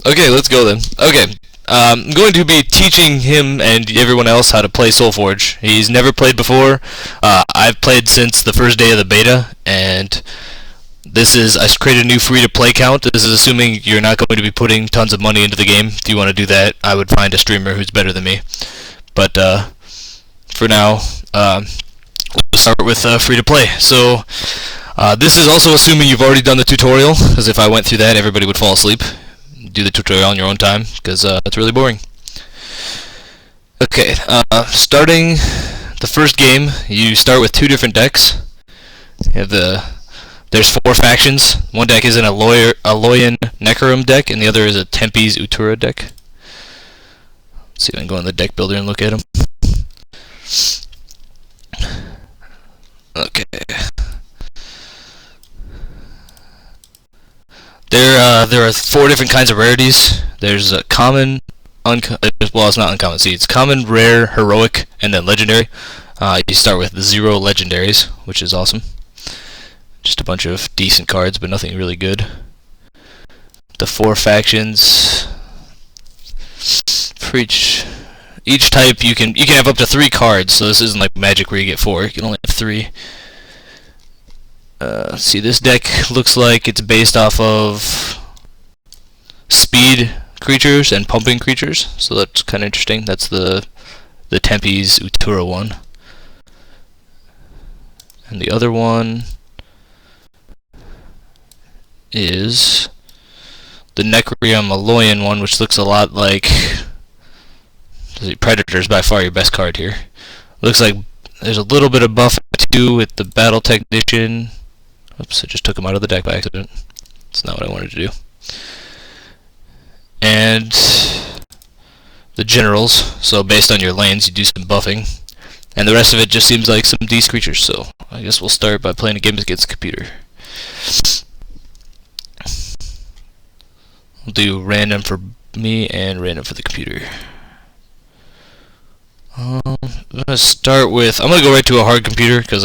Okay, let's go then. Okay, I'm going to be teaching him and everyone else how to play SolForge. He's never played before. I've played since the first day of the beta, and I created a new free-to-play count. This is assuming you're not going to be putting tons of money into the game. If you want to do that, I would find a streamer who's better than me. But for now, we'll start with free-to-play. So this is also assuming you've already done the tutorial, because if I went through that, everybody would fall asleep. Do the tutorial on your own time, because it's really boring. Okay, starting the first game, you start with two different decks. You have there's four factions. One deck is an Aloyan Necrom deck, and the other is a Tempest Utura deck. Let's see if I can go in the deck builder and look at them. Okay. There are four different kinds of rarities. There's a common, well, it's not uncommon. See, it's common, rare, heroic, and then legendary. You start with 0 legendaries, which is awesome. Just a bunch of decent cards, but nothing really good. The four factions. For each type, you can have up to 3 cards. So this isn't like Magic where you get 4. You can only have 3. See, this deck looks like it's based off of speed creatures and pumping creatures, so that's kind of interesting. That's the Tempest Utura one. And the other one is the Necrom Aloyan one, which looks a lot like Predator's by far your best card here. Looks like there's a little bit of buff too with the Battle Technician. Oops, I just took him out of the deck by accident. That's not what I wanted to do. And the generals, so based on your lanes, you do some buffing. And the rest of it just seems like some decent creatures, so I guess we'll start by playing a game against the computer. We'll do random for me and random for the computer. I'm gonna start with, I'm gonna go right to a hard computer because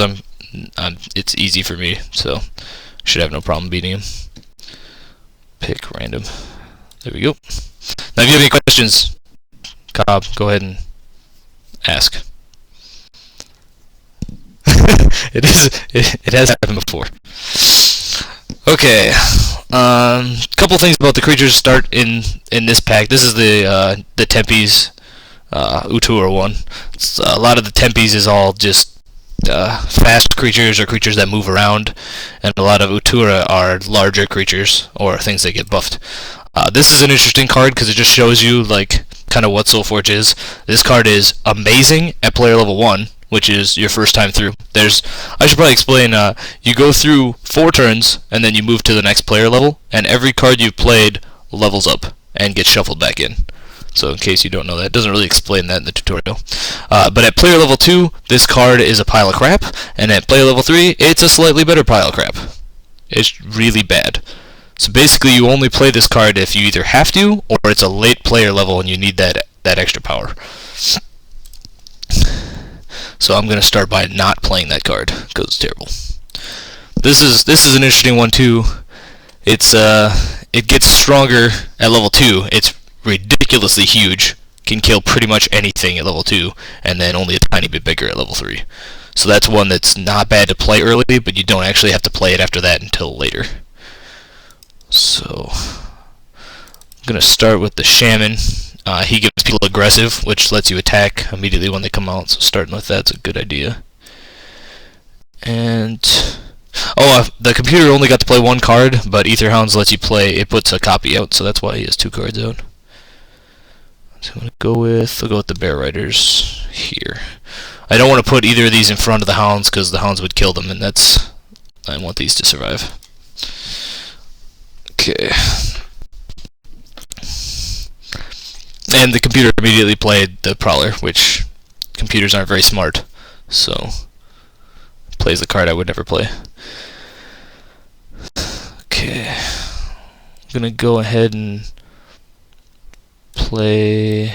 it's easy for me, so should have no problem beating him. Pick random. There we go. Now, if you have any questions, Cobb, go ahead and ask. It has happened before. Okay. Couple things about the creatures start in this pack. This is the Tempest Utura one. A lot of the Tempest is all just fast creatures or creatures that move around, and a lot of Utura are larger creatures or things that get buffed. This is an interesting card because it just shows you like kind of what SolForge is. This card is amazing at player level 1, which is your first time through. I should probably explain, you go through 4 turns and then you move to the next player level, and every card you've played levels up and gets shuffled back in. So in case you don't know that, it doesn't really explain that in the tutorial. But at player level 2, this card is a pile of crap, and at player level 3, it's a slightly better pile of crap. It's really bad. So basically you only play this card if you either have to, or it's a late player level and you need that extra power. So I'm going to start by not playing that card, because it's terrible. This is an interesting one too. It gets stronger at level 2. It's ridiculously huge, can kill pretty much anything at level 2, and then only a tiny bit bigger at level 3. So that's one that's not bad to play early, but you don't actually have to play it after that until later. So I'm going to start with the Shaman. He gives people aggressive, which lets you attack immediately when they come out, so starting with that's a good idea. And the computer only got to play 1 card, but Aetherhounds lets you play, it puts a copy out, so that's why he has 2 cards out. So I'm going to go with the Bear Riders here. I don't want to put either of these in front of the Hounds because the Hounds would kill them, and I want these to survive. Okay. And the computer immediately played the Prowler, which computers aren't very smart, so plays the card I would never play. Okay. I'm gonna go ahead and play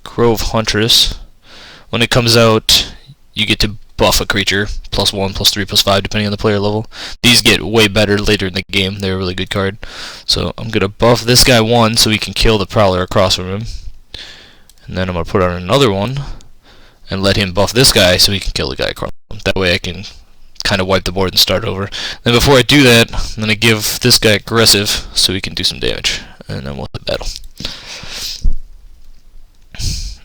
Grove Huntress. When it comes out, you get to buff a creature, +1, +3, +5, depending on the player level. These get way better later in the game. They're a really good card. So I'm going to buff this guy 1 so he can kill the Prowler across from him. And then I'm going to put on another one and let him buff this guy so he can kill the guy across from him. That way I can kind of wipe the board and start over. Then before I do that, I'm going to give this guy aggressive so he can do some damage. And then we'll hit battle.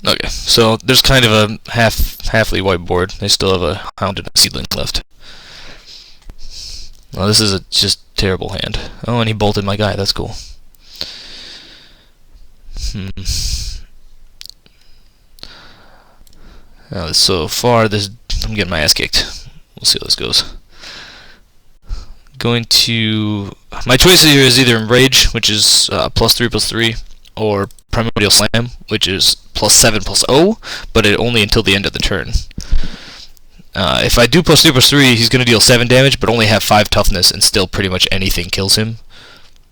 Okay, so there's kind of a halfly white board. They still have a Hound and a Seedling left. Well, this is a just terrible hand. Oh, and he bolted my guy. That's cool. Now, so far, I'm getting my ass kicked. We'll see how this goes. My choice here is either Enrage, which is +3/+3, or Primordial Slam, which is +7/+0, but it only until the end of the turn. If I do +3/+3, he's going to deal 7 damage, but only have 5 toughness, and still pretty much anything kills him.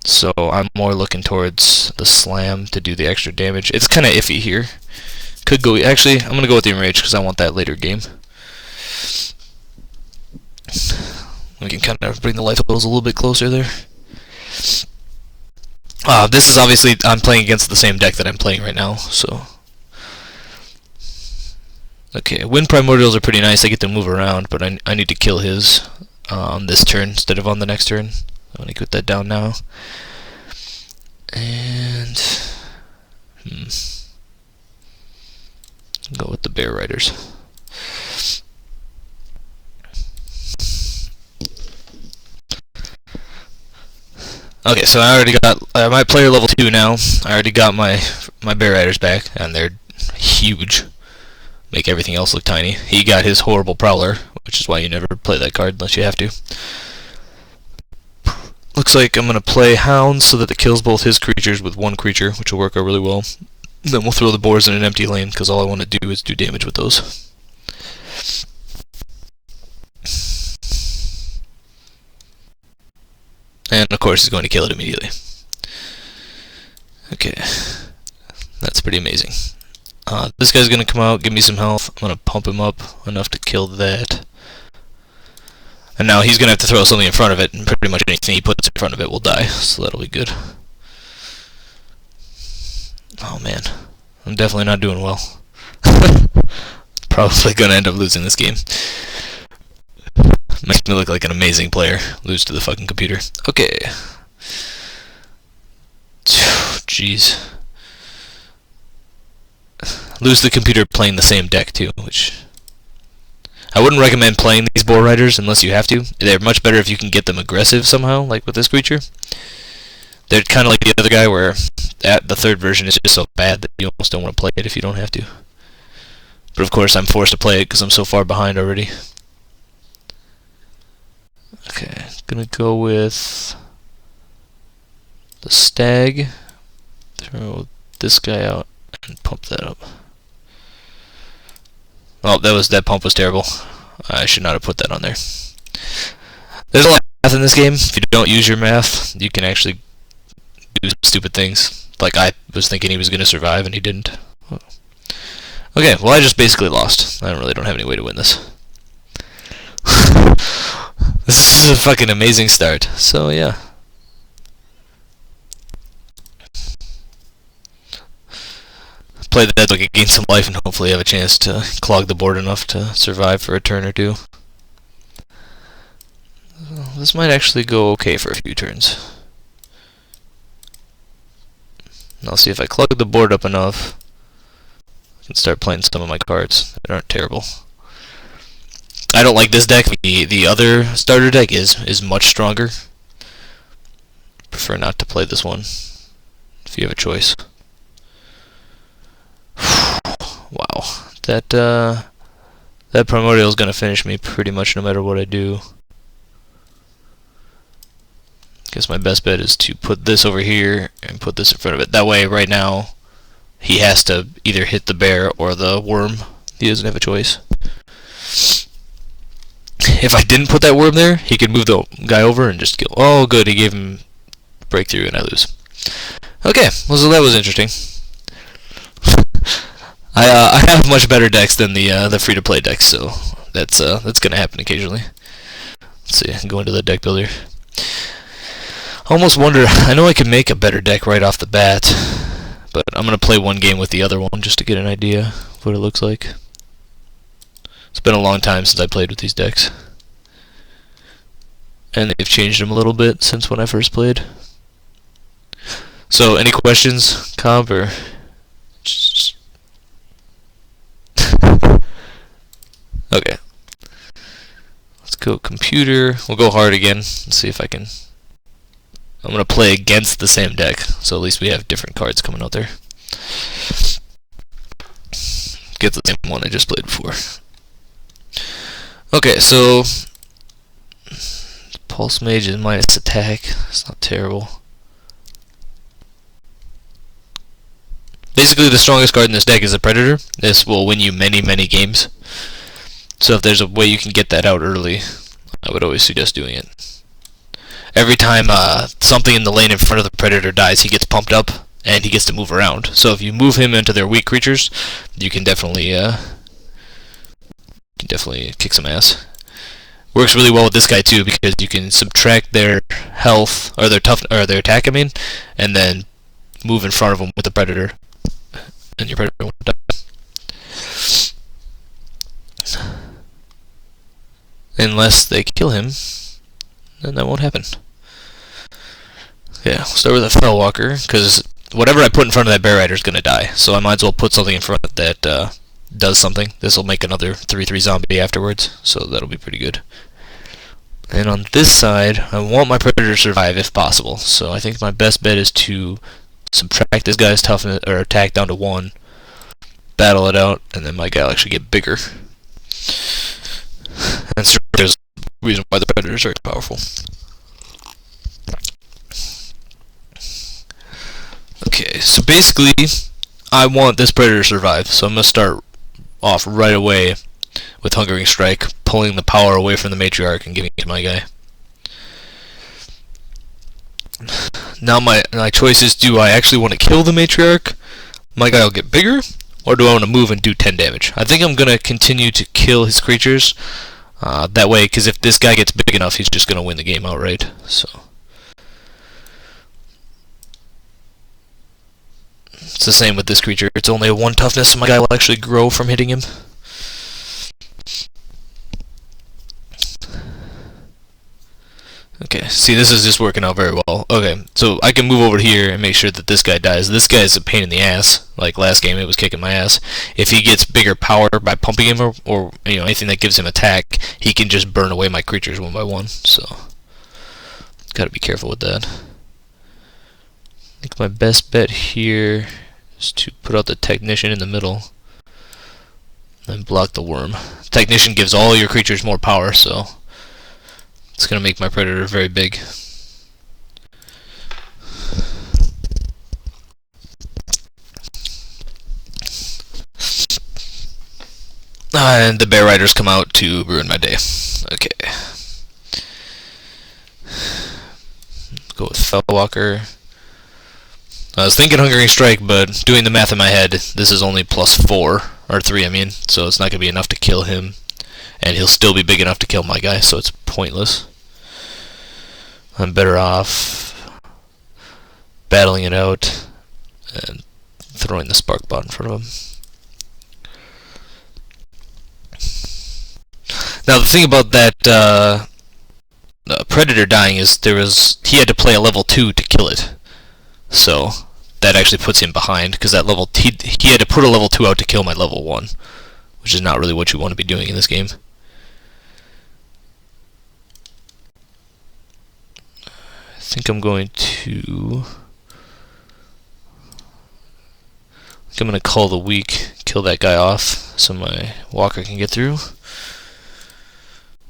So I'm more looking towards the Slam to do the extra damage. It's kind of iffy here. Could go. Actually, I'm going to go with the Enrage because I want that later game. We can kind of bring the life levels a little bit closer there. This is obviously, I'm playing against the same deck that I'm playing right now, so. Okay, Wind Primordials are pretty nice. I get to move around, but I need to kill his on this turn instead of on the next turn. I'm going to put that down now. And go with the Bear Riders. Okay, so I already got my player level 2 now. I already got my Bear Riders back, and they're huge. Make everything else look tiny. He got his horrible Prowler, which is why you never play that card unless you have to. Looks like I'm going to play Hounds so that it kills both his creatures with one creature, which will work out really well. Then we'll throw the boars in an empty lane, because all I want to do is do damage with those. And of course he's going to kill it immediately. Okay, that's pretty amazing. This guy's going to come out, give me some health. I'm going to pump him up enough to kill that. And now he's going to have to throw something in front of it, and pretty much anything he puts in front of it will die, so that'll be good. Oh man, I'm definitely not doing well. Probably going to end up losing this game. Makes me look like an amazing player. Lose to the fucking computer. Okay. Jeez. Lose the computer playing the same deck too, which I wouldn't recommend playing these Boar Riders unless you have to. They're much better if you can get them aggressive somehow, like with this creature. They're kind of like the other guy where the third version is just so bad that you almost don't want to play it if you don't have to. But of course I'm forced to play it because I'm so far behind already. Okay, gonna go with the Stag. Throw this guy out and pump that up. Oh, that pump was terrible. I should not have put that on there. There's a lot of math in this game. If you don't use your math, you can actually do stupid things. Like I was thinking he was gonna survive and he didn't. Okay, well I just basically lost. I don't have any way to win this. This is a fucking amazing start. So yeah. Play the dead so I can gain some life and hopefully have a chance to clog the board enough to survive for a turn or two. This might actually go okay for a few turns. And I'll see if I clog the board up enough. I can start playing some of my cards that aren't terrible. I don't like this deck. The other starter deck is much stronger. Prefer not to play this one if you have a choice. Wow, that Primordial is gonna finish me pretty much no matter what I do. Guess my best bet is to put this over here and put this in front of it. That way, right now, he has to either hit the bear or the worm. He doesn't have a choice. If I didn't put that worm there, he could move the guy over and just kill. Oh, good, he gave him breakthrough and I lose. Okay, well, so that was interesting. I have much better decks than the free-to-play decks, so that's gonna happen occasionally. Let's see, I can go into the deck builder. I almost wonder, I know I could make a better deck right off the bat, but I'm gonna play one game with the other one just to get an idea of what it looks like. It's been a long time since I played with these decks, and they've changed them a little bit since when I first played. So, any questions, Cobb, or just... Okay. Let's go computer. We'll go hard again. Let's see if I can... I'm going to play against the same deck, so at least we have different cards coming out there. Get the same one I just played before. Okay, so... Pulse Mage is minus attack. It's not terrible. Basically, the strongest card in this deck is a Predator. This will win you many, many games. So if there's a way you can get that out early, I would always suggest doing it. Every time something in the lane in front of the Predator dies, he gets pumped up, and he gets to move around. So if you move him into their weak creatures, you can definitely kick some ass. Works really well with this guy too, because you can subtract their health, or their their attack, I mean, and then move in front of them with the Predator. And your Predator won't die. Unless they kill him, then that won't happen. Yeah, we'll start with a Fellwalker, because whatever I put in front of that Bear Rider is going to die. So I might as well put something in front that does something. This will make another 3/3 zombie afterwards, so that'll be pretty good. And on this side, I want my Predator to survive if possible. So I think my best bet is to subtract this guy's toughness or attack down to 1, battle it out, and then my guy will actually get bigger. And so there's a reason why the Predator is very powerful. Okay, so basically, I want this Predator to survive, so I'm going to start off right away with Hungering Strike, pulling the power away from the Matriarch and giving it to my guy. Now my choice is, do I actually want to kill the Matriarch? My guy will get bigger, or do I want to move and do 10 damage? I think I'm going to continue to kill his creatures, that way, because if this guy gets big enough, he's just going to win the game outright. So it's the same with this creature. It's only a 1 toughness, so my guy will actually grow from hitting him. Okay, see, this is just working out very well. Okay, so I can move over here and make sure that this guy dies. This guy is a pain in the ass. Like last game, it was kicking my ass. If he gets bigger power by pumping him, or you know, anything that gives him attack, he can just burn away my creatures one by one. So, gotta be careful with that. I think my best bet here is to put out the Technician in the middle, and block the Worm. Technician gives all your creatures more power, so it's going to make my Predator very big. And the Bear Riders come out to ruin my day. Okay. Go with Fellwalker. I was thinking Hungering Strike, but doing the math in my head, this is only +4, or 3 I mean, so it's not going to be enough to kill him. And he'll still be big enough to kill my guy, so it's pointless. I'm better off battling it out and throwing the Spark Bot in front of him. Now the thing about that Predator dying is he had to play a level 2 to kill it. So that actually puts him behind, because that level he had to put a level 2 out to kill my level 1, which is not really what you want to be doing in this game. I think I'm going to call the weak, kill that guy off so my Walker can get through.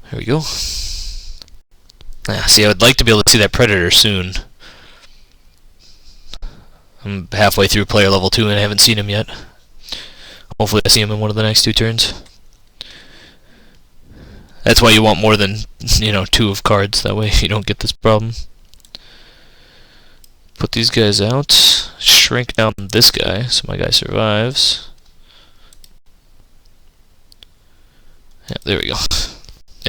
There we go. See, I would like to be able to see that Predator soon. I'm halfway through player level 2 and I haven't seen him yet. Hopefully I see him in one of the next 2 turns. That's why you want more than, 2 of cards, that way you don't get this problem. Put these guys out, shrink down this guy so my guy survives. Yeah. There we go.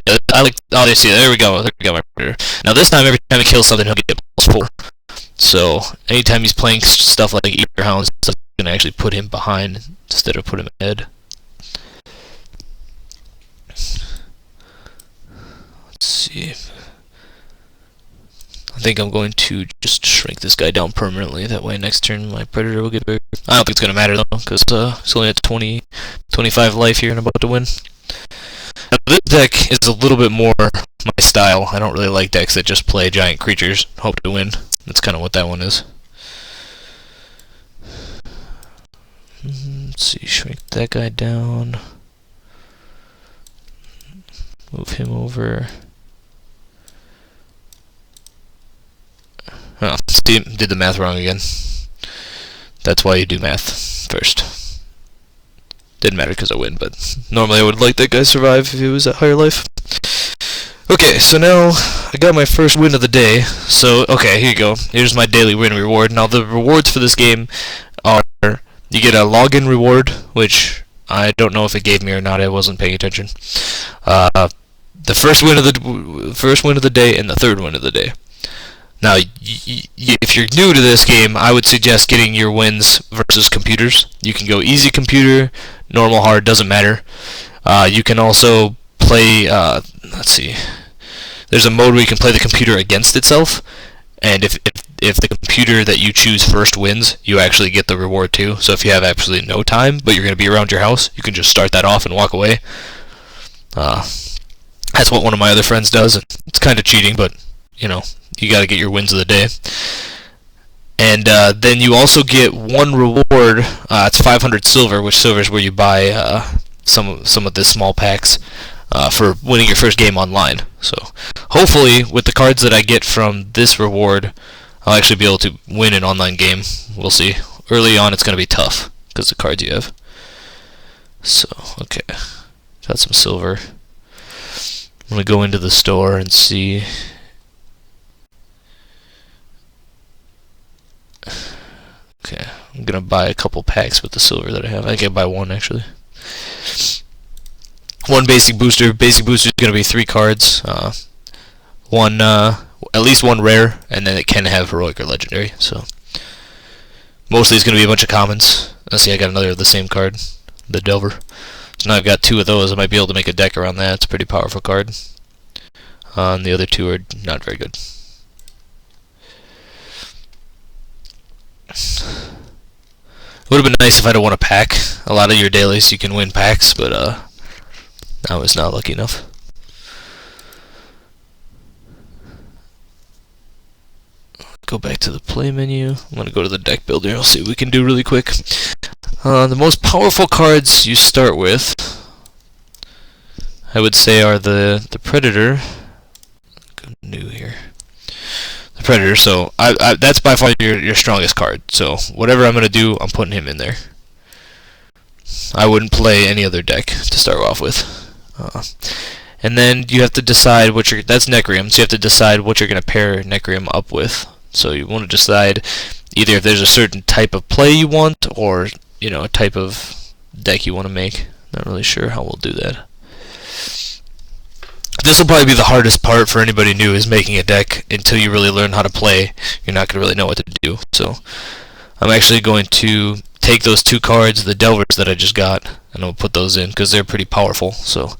Yeah, I like. Oh, you see, there we go. There we go, my predator. Now this time, every time he kills something, he'll get +4. So anytime he's playing stuff like Eater Hounds, it's gonna actually put him behind instead of put him ahead. Let's see. I think I'm going to just shrink this guy down permanently. That way, next turn my predator will get bigger. I don't think it's gonna matter though, because he's only at 25 life here and about to win. Now, this deck is a little bit more my style. I don't really like decks that just play giant creatures, hope to win. That's kind of what that one is. Let's see, shrink that guy down. Move him over. Oh, see, did the math wrong again. That's why you do math first. Didn't matter because I win, but normally I would like that guy survive if he was at higher life. Okay, so now I got my first win of the day. So, okay, here you go. Here's my daily win reward. Now, the rewards for this game are, you get a login reward, which I don't know if it gave me or not. I wasn't paying attention. The first win of the day and the third win of the day. Now, if you're new to this game, I would suggest getting your wins versus computers. You can go easy computer, normal hard, doesn't matter. You can also play, let's see, there's a mode where you can play the computer against itself, and if the computer that you choose first wins, you actually get the reward too. So if you have absolutely no time, but you're going to be around your house, you can just start that off and walk away. That's what one of my other friends does. It's kind of cheating, but, you know, you got to get your wins of the day. And then you also get one reward. It's 500 silver, which silver is where you buy some of the small packs for winning your first game online. So hopefully, with the cards that I get from this reward, I'll actually be able to win an online game. We'll see. Early on, it's going to be tough because of the cards you have. So, okay. Got some silver. I'm going to go into the store and see. Okay, I'm going to buy a couple packs with the silver that I have. I can buy one, actually. One basic booster. Basic booster is going to be 3 cards. One, at least one rare, and then it can have heroic or legendary. So mostly it's going to be a bunch of commons. Let's see, I got another of the same card, the Delver. So now I've got 2 of those. I might be able to make a deck around that. It's a pretty powerful card. And the other 2 are not very good. It would have been nice if I don't want to pack. A lot of your dailies you can win packs, but I was not lucky enough. Go back to the play menu. I'm going to go to the deck builder. I'll see what we can do really quick. The most powerful cards you start with, I would say, are the Predator. Go new here. The Predator. So that's by far your strongest card. So whatever I'm going to do, I'm putting him in there. I wouldn't play any other deck to start off with. And then you have to decide what that's Necrium, so you have to decide what you're going to pair Necrium up with. So you want to decide either if there's a certain type of play you want, or, you know, a type of deck you want to make. Not really sure how we'll do that. This will probably be the hardest part for anybody new, is making a deck. Until you really learn how to play, you're not going to really know what to do. So I'm actually going to take those 2 cards, the Delvers that I just got, and I'll put those in because they're pretty powerful. So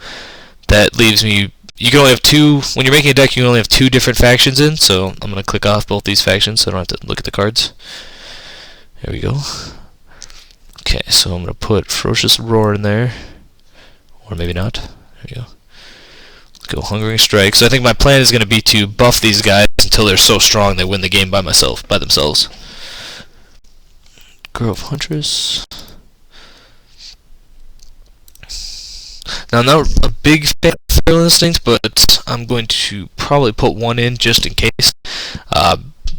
that leaves me. You can only have 2. When you're making a deck, you can only have 2 different factions in. So I'm going to click off both these factions so I don't have to look at the cards. There we go. Okay, so I'm going to put Ferocious Roar in there. Or maybe not. There we go. Let's go Hungering Strike. So I think my plan is going to be to buff these guys until they're so strong they win the game by themselves. Grove Huntress. Now, I'm not a big fan of Feral Instinct, but I'm going to probably put 1 in just in case.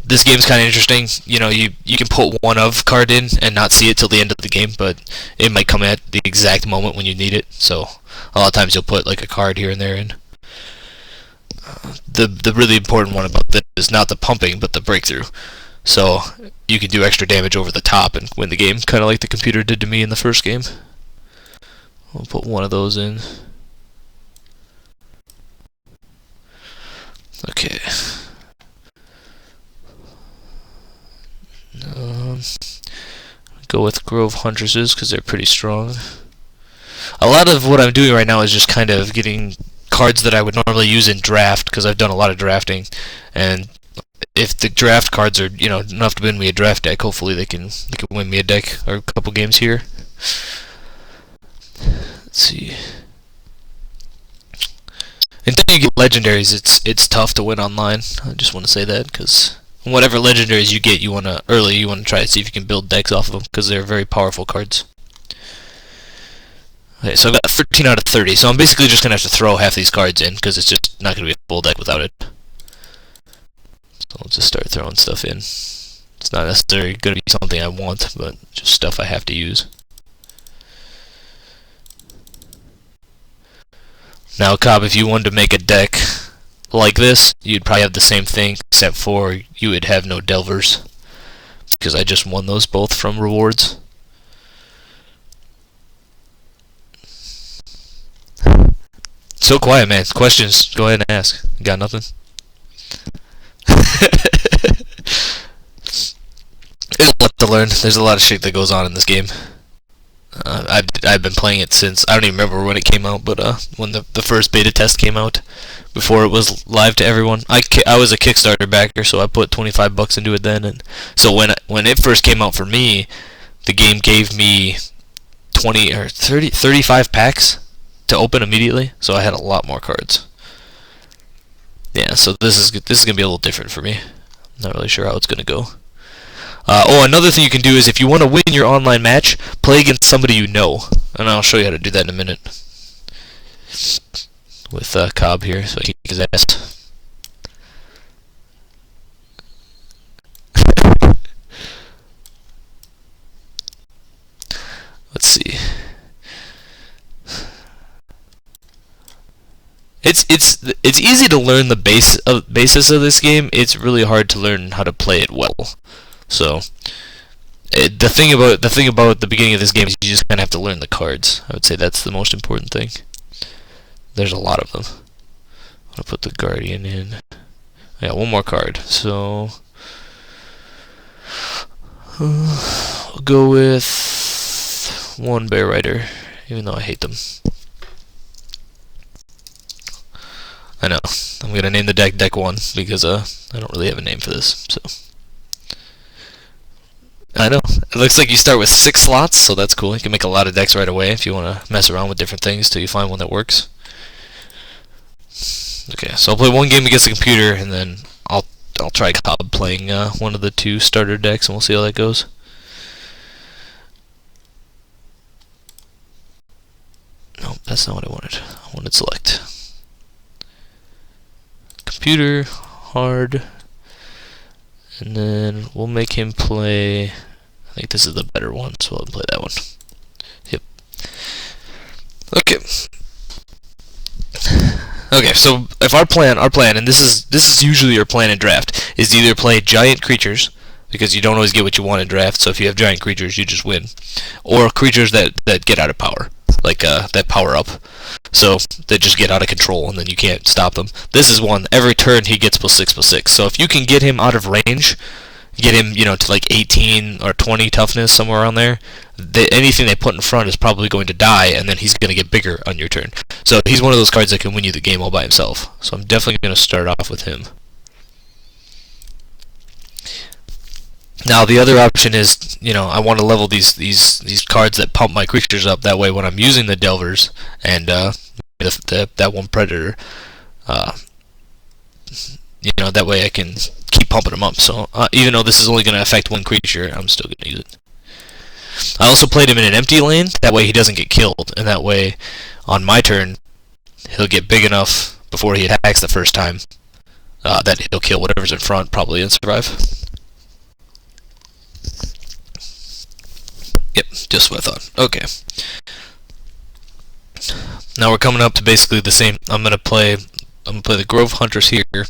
This game's kind of interesting. You know, you can put 1 of card in and not see it till the end of the game, but it might come at the exact moment when you need it. So a lot of times you'll put like a card here and there in. The really important one about this is not the pumping, but the breakthrough. So you can do extra damage over the top and win the game, kind of like the computer did to me in the first game. I'll put 1 of those in. Okay. Um, go with Grove Huntresses because they're pretty strong. A lot of what I'm doing right now is just kind of getting cards that I would normally use in draft because I've done a lot of drafting, and if the draft cards are enough to win me a draft deck, hopefully they can win me a deck or a couple games here. Let's see. Until you get legendaries, it's tough to win online. I just want to say that because whatever legendaries you get, you want to try to see if you can build decks off of them because they're very powerful cards. Okay, so I've got 13 out of 30, so I'm basically just going to have to throw half these cards in, because it's just not going to be a full deck without it. So I'll just start throwing stuff in. It's not necessarily going to be something I want, but just stuff I have to use. Now, Cobb, if you wanted to make a deck like this, you'd probably have the same thing, except for you would have no Delvers, because I just won those both from rewards. So quiet, man. Questions, go ahead and ask. You got nothing? There's a lot to learn. There's a lot of shit that goes on in this game. I've been playing it since, I don't even remember when it came out, but when the first beta test came out, before it was live to everyone. I was a Kickstarter backer, so I put $25 into it then, and so when it first came out for me, the game gave me 20 or 35 packs to open immediately, so I had a lot more cards. Yeah, so this is gonna be a little different for me. Not really sure how it's gonna go. Another thing you can do is if you want to win your online match, play against somebody you know, and I'll show you how to do that in a minute. With Cobb here, so he can kick his ass. Let's see. It's easy to learn the basis of this game. It's really hard to learn how to play it well. So the thing about the beginning of this game is you just kind of have to learn the cards. I would say that's the most important thing. There's a lot of them. I'm gonna put the Guardian in. I got one more card, so I'll go with one Bear Rider, even though I hate them. I know. I'm gonna name the deck 1 because I don't really have a name for this. So I know. It looks like you start with 6 slots, so that's cool. You can make a lot of decks right away if you want to mess around with different things till you find one that works. Okay, so I'll play one game against the computer, and then I'll try Cobb playing one of the 2 starter decks, and we'll see how that goes. No, that's not what I wanted. I wanted select. Computer, hard, and then we'll make him play, I think this is the better one, so I'll play that one. Yep. Okay. Okay, so if our plan, and this is usually your plan in draft, is to either play giant creatures, because you don't always get what you want in draft, so if you have giant creatures, you just win, or creatures that get out of power, like that power up. So they just get out of control and then you can't stop them. This is one, every turn he gets +6/+6. So if you can get him out of range, get him, to like 18 or 20 toughness, somewhere around there, anything they put in front is probably going to die, and then he's going to get bigger on your turn. So he's one of those cards that can win you the game all by himself. So I'm definitely going to start off with him. Now the other option is, I want to level these cards that pump my creatures up. That way, when I'm using the Delvers and that one Predator, that way I can keep pumping them up. So even though this is only going to affect one creature, I'm still going to use it. I also played him in an empty lane. That way he doesn't get killed, and that way on my turn he'll get big enough before he attacks the first time that he'll kill whatever's in front, probably, and survive. Yep, just what I thought. Okay. Now we're coming up to basically the same. I'm gonna play the Grove Hunters here,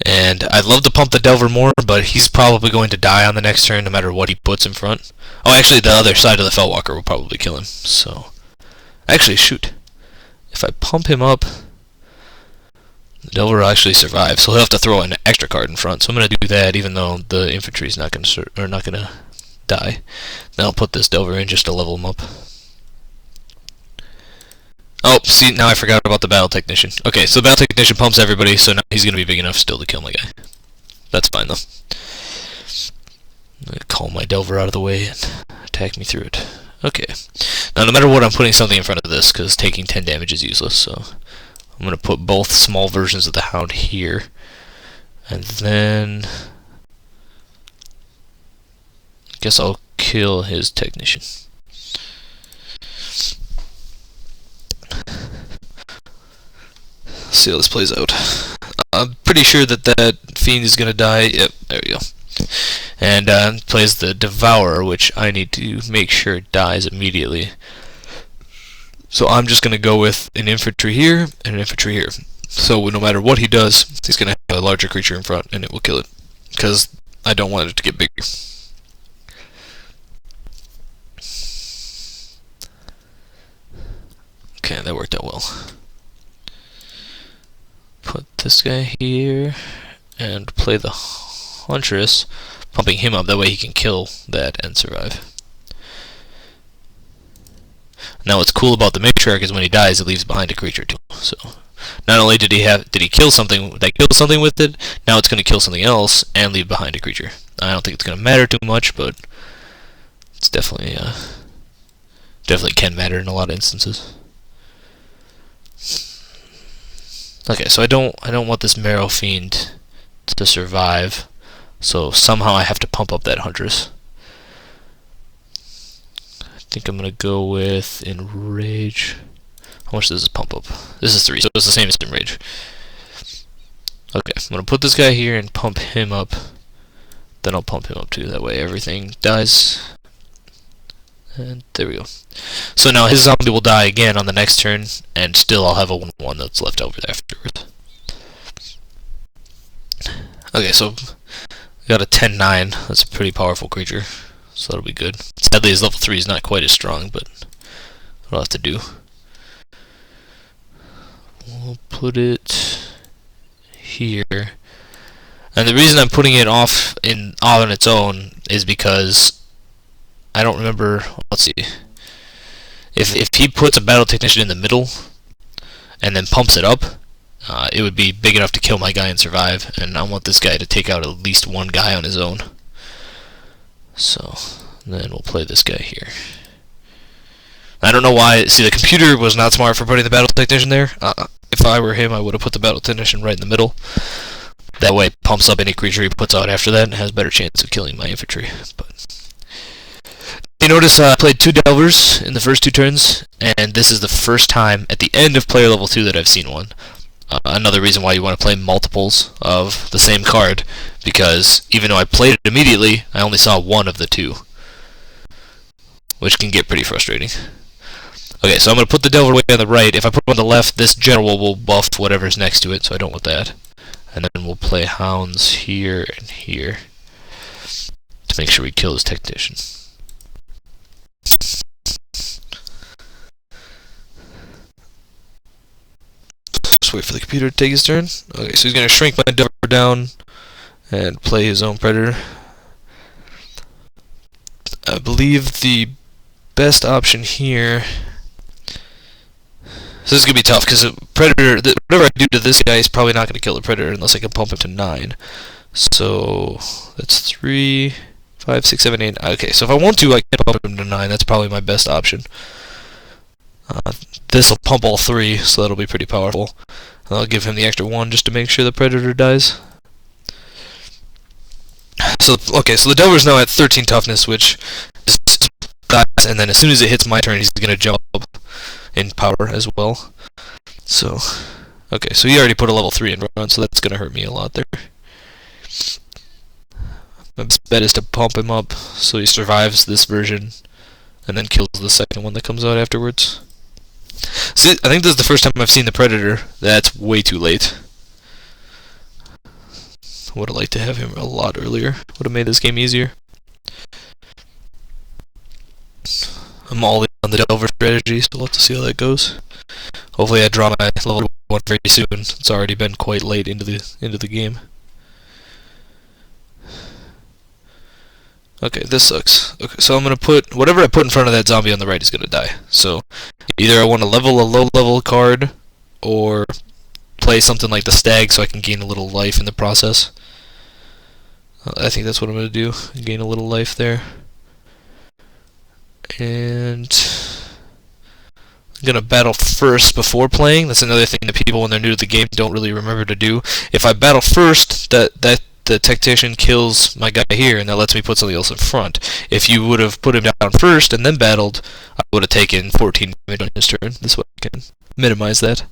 and I'd love to pump the Delver more, but he's probably going to die on the next turn no matter what he puts in front. Oh, actually, the other side of the Feltwalker will probably kill him. So, actually, shoot. If I pump him up, The Delver will actually survive, so he'll have to throw an extra card in front. So I'm gonna do that, even though the infantry's not gonna die. Then I'll put this Delver in just to level him up. Oh, see, now I forgot about the Battle Technician. Okay, so the Battle Technician pumps everybody, so now he's gonna be big enough still to kill my guy. That's fine though. I'm gonna call my Delver out of the way and attack me through it. Okay. Now, no matter what, I'm putting something in front of this, because taking 10 damage is useless, so I'm going to put both small versions of the Hound here. And then I guess I'll kill his Technician. Let's see how this plays out. I'm pretty sure that Fiend is going to die. Yep, there we go. And plays the Devourer, which I need to make sure dies immediately. So I'm just going to go with an infantry here and an infantry here. So no matter what he does, he's going to have a larger creature in front and it will kill it. Because I don't want it to get bigger. Okay, that worked out well. Put this guy here and play the Huntress, pumping him up, that way he can kill that and survive. Now what's cool about the Matriarch is when he dies it leaves behind a creature too. So not only did he kill something that killed something with it, now it's going to kill something else and leave behind a creature. I don't think it's going to matter too much, but it's definitely can matter in a lot of instances. Okay, so I don't want this Marrow Fiend to survive. So somehow I have to pump up that Huntress. I think I'm going to go with Enrage. How much does this pump up? This is 3, so it's the same as Enrage. Okay, I'm going to put this guy here and pump him up. Then I'll pump him up too, that way everything dies. And there we go. So now his zombie will die again on the next turn, and still I'll have a 1/1 that's left over afterwards. Okay, so got a 10/9. That's a pretty powerful creature, so that'll be good. Sadly, his level 3 is not quite as strong, but I'll have to do. We'll put it here, and the reason I'm putting it off on its own is because I don't remember. Let's see. If he puts a Battle Technician in the middle and then pumps it up, it would be big enough to kill my guy and survive, and I want this guy to take out at least one guy on his own. So then we'll play this guy here. I don't know why. See, the computer was not smart for putting the Battle Technician there. If I were him, I would have put the Battle Technician right in the middle. That way it pumps up any creature he puts out after that and has a better chance of killing my infantry. But you notice I played 2 Delvers in the first 2 turns, and this is the first time at the end of player level 2 that I've seen one. Another reason why you want to play multiples of the same card, because even though I played it immediately, I only saw one of the 2, which can get pretty frustrating. Okay, so I'm going to put the Delver way on the right. If I put it on the left, this General will buff whatever's next to it, so I don't want that. And then we'll play Hounds here and here to make sure we kill his Technician. Just wait for the computer to take his turn. Okay, so he's going to shrink my Delver down and play his own Predator. I believe the best option here. So this is going to be tough because Predator, whatever I do to this guy is probably not going to kill the Predator unless I can pump him to 9. So that's 3, 5, 6, 7, 8. Okay, so if I want to, I can pump him to 9. That's probably my best option. This will pump all 3, so that'll be pretty powerful. And I'll give him the extra 1 just to make sure the Predator dies. So okay, so the Delver's now at 13 toughness, which is dies, and then as soon as it hits my turn, he's going to jump up in power as well. So okay, so he already put a level 3 in front, so that's going to hurt me a lot there. My best bet is to pump him up so he survives this version and then kills the second one that comes out afterwards. See, I think this is the first time I've seen the Predator. That's way too late. Would have liked to have him a lot earlier. Would have made this game easier. I'm all in on the Delver strategy, so we'll have to see how that goes. Hopefully I draw my level one very soon. It's already been quite late into the game. Okay, this sucks. Okay, so I'm gonna put whatever I put in front of that zombie on the right is gonna die. So either I want to level a low-level card, or play something like the stag so I can gain a little life in the process. I think that's what I'm gonna do. Gain a little life there. And I'm gonna battle first before playing. That's another thing that people when they're new to the game don't really remember to do. If I battle first, the tactician kills my guy here, and that lets me put something else in front. If you would have put him down first and then battled, I would have taken 14 damage on his turn. This way I can minimize that.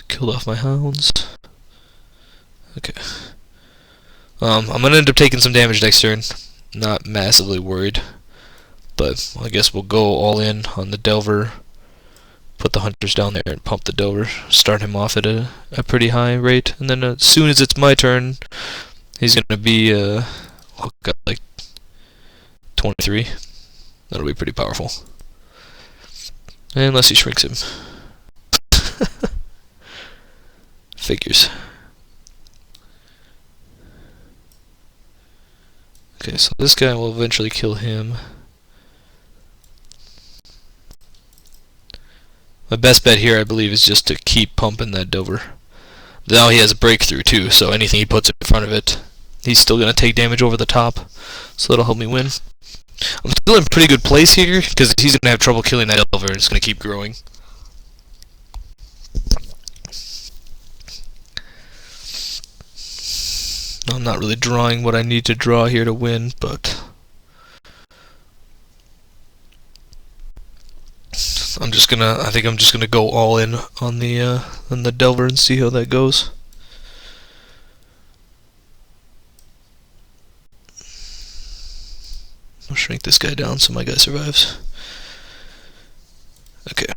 Killed off my hounds. Okay. I'm gonna end up taking some damage next turn. Not massively worried, but I guess we'll go all in on the Delver. Put the hunters down there and pump the Delver. Start him off at a pretty high rate, and then as soon as it's my turn, he's gonna be got like 23. That'll be pretty powerful, unless he shrinks him. Figures. Okay, so this guy will eventually kill him. My best bet here, I believe, is just to keep pumping that Dover. Now he has a breakthrough too, so anything he puts in front of it, he's still going to take damage over the top, so that'll help me win. I'm still in pretty good place here, because he's going to have trouble killing that Delver, and it's going to keep growing. I'm not really drawing what I need to draw here to win, but I think I'm just gonna go all in on the Delver and see how that goes. I'll shrink this guy down so my guy survives. Okay.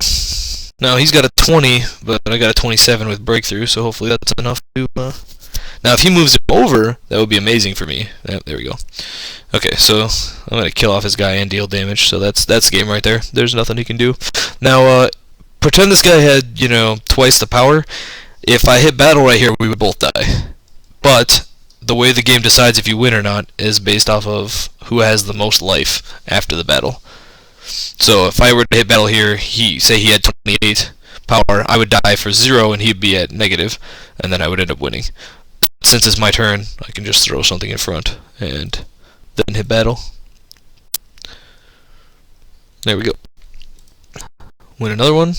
Now he's got a 20, but I got a 27 with breakthrough, so hopefully that's enough to now if he moves it over, that would be amazing for me. Yep, there we go. Okay, so I'm gonna kill off his guy and deal damage, so that's the game right there. There's nothing he can do. Now pretend this guy had, you know, twice the power. If I hit battle right here, we would both die. But the way the game decides if you win or not is based off of who has the most life after the battle. So if I were to hit battle here, say he had 28 power, I would die for 0 and he'd be at negative, and then I would end up winning. Since it's my turn, I can just throw something in front and then hit battle. There we go. Win another one.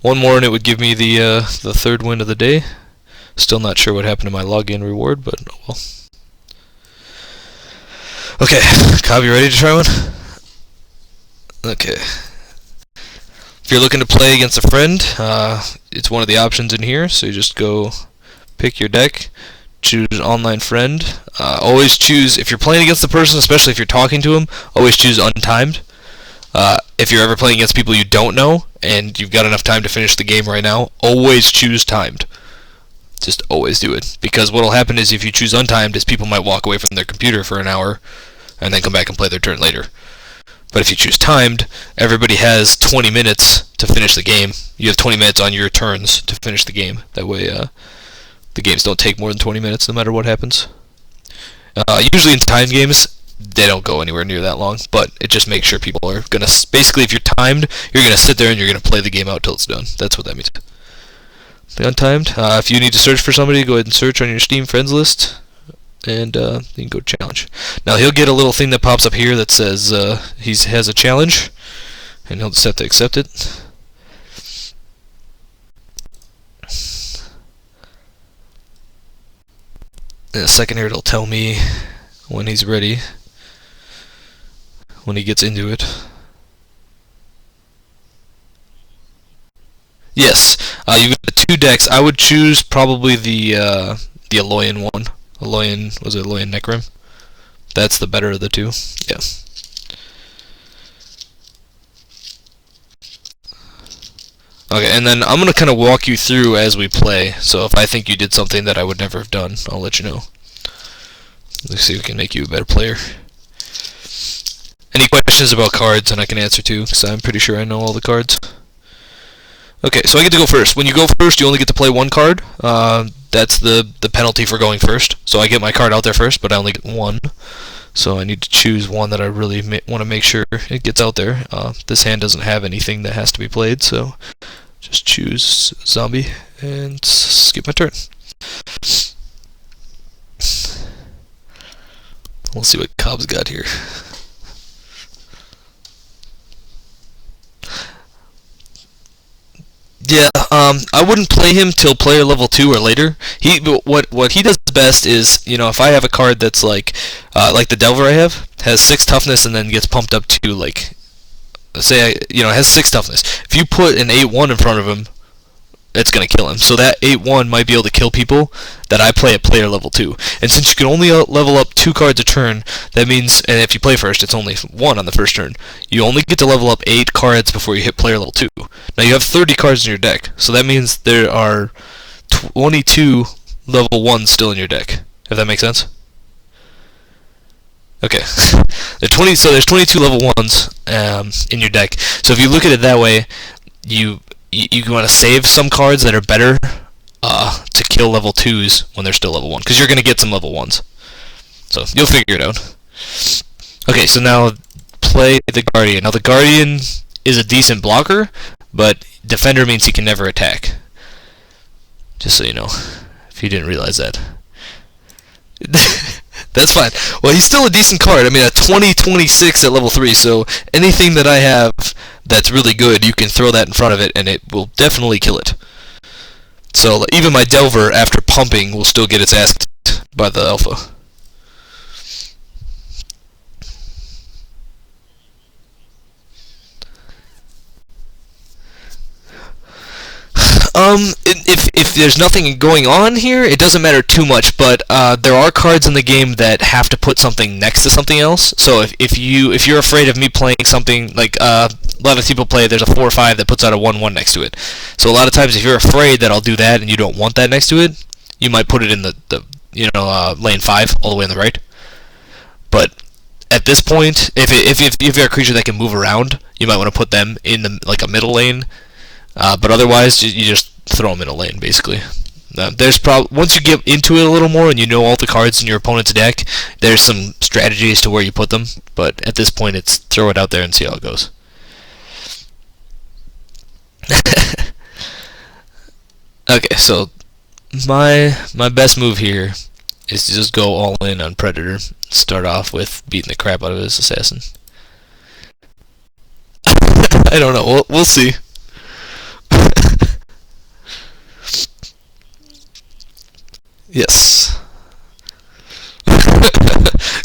One more and it would give me the third win of the day. Still not sure what happened to my login reward, but oh well. Okay, Cobb, you ready to try one? Okay. If you're looking to play against a friend, it's one of the options in here, so you just go pick your deck, choose online friend. Always choose, if you're playing against the person, especially if you're talking to him, always choose untimed. If you're ever playing against people you don't know, and you've got enough time to finish the game right now, always choose timed. Just always do it. Because what will happen is if you choose untimed, is people might walk away from their computer for an hour, and then come back and play their turn later. But if you choose timed, everybody has 20 minutes to finish the game. You have 20 minutes on your turns to finish the game. That way, the games don't take more than 20 minutes no matter what happens. Usually in timed games, they don't go anywhere near that long, but it just makes sure people are gonna, basically if you're timed, you're gonna sit there and you're gonna play the game out till it's done. That's what that means. The untimed, if you need to search for somebody, go ahead and search on your Steam friends list, and you can go challenge. Now he'll get a little thing that pops up here that says he has a challenge, and he'll just have to accept it. In a second here, it'll tell me when he's ready, when he gets into it. Yes, you've got 2 decks. I would choose probably the Aloyan one. Was it Aloyan Necrim? That's the better of the 2. Yeah. Okay, and then I'm going to kind of walk you through as we play, so if I think you did something that I would never have done, I'll let you know. Let's see if we can make you a better player. Any questions about cards, and I can answer too, because I'm pretty sure I know all the cards. Okay, so I get to go first. When you go first, you only get to play one card. That's the penalty for going first. So I get my card out there first, but I only get one. So I need to choose one that I really want to make sure it gets out there. This hand doesn't have anything that has to be played, so just choose zombie and skip my turn. We'll see what Cobb's got here. Yeah, I wouldn't play him till player level 2 or later. What he does best is, if I have a card that's like the Delver I have, has 6 toughness and then gets pumped up to like, say has 6 toughness. If you put an 8/1 in front of him, it's gonna kill him. So that 8/1 might be able to kill people that I play at player level 2. And since you can only level up 2 cards a turn, that means, and if you play first, it's only 1 on the first turn. You only get to level up 8 cards before you hit player level 2. Now you have 30 cards in your deck, so that means there are 22 level 1s still in your deck. If that makes sense. Okay, so there's 22 level 1s in your deck. So if you look at it that way, you want to save some cards that are better to kill level 2s when they're still level 1, because you're going to get some level 1s. So you'll figure it out. Okay, so now play the Guardian. Now the Guardian is a decent blocker, but Defender means he can never attack. Just so you know, if you didn't realize that. That's fine. Well, he's still a decent card. I mean, a 20-26 at level 3, so anything that I have that's really good, you can throw that in front of it, and it will definitely kill it. So even my Delver, after pumping, will still get its ass kicked by the Alpha. If there's nothing going on here, it doesn't matter too much, but there are cards in the game that have to put something next to something else. So if you're afraid of me playing something like a lot of people play, there's a 4 or 5 that puts out a 1/1 next to it. So a lot of times, if you're afraid that I'll do that and you don't want that next to it, you might put it in the lane 5 all the way on the right. But at this point, if you're a creature that can move around, you might want to put them in a middle lane. But otherwise, you just throw them in a lane, basically. Once you get into it a little more and you know all the cards in your opponent's deck, there's some strategies to where you put them. But at this point, it's throw it out there and see how it goes. Okay, so my best move here is to just go all in on Predator. Start off with beating the crap out of his assassin. I don't know. We'll see. Yes.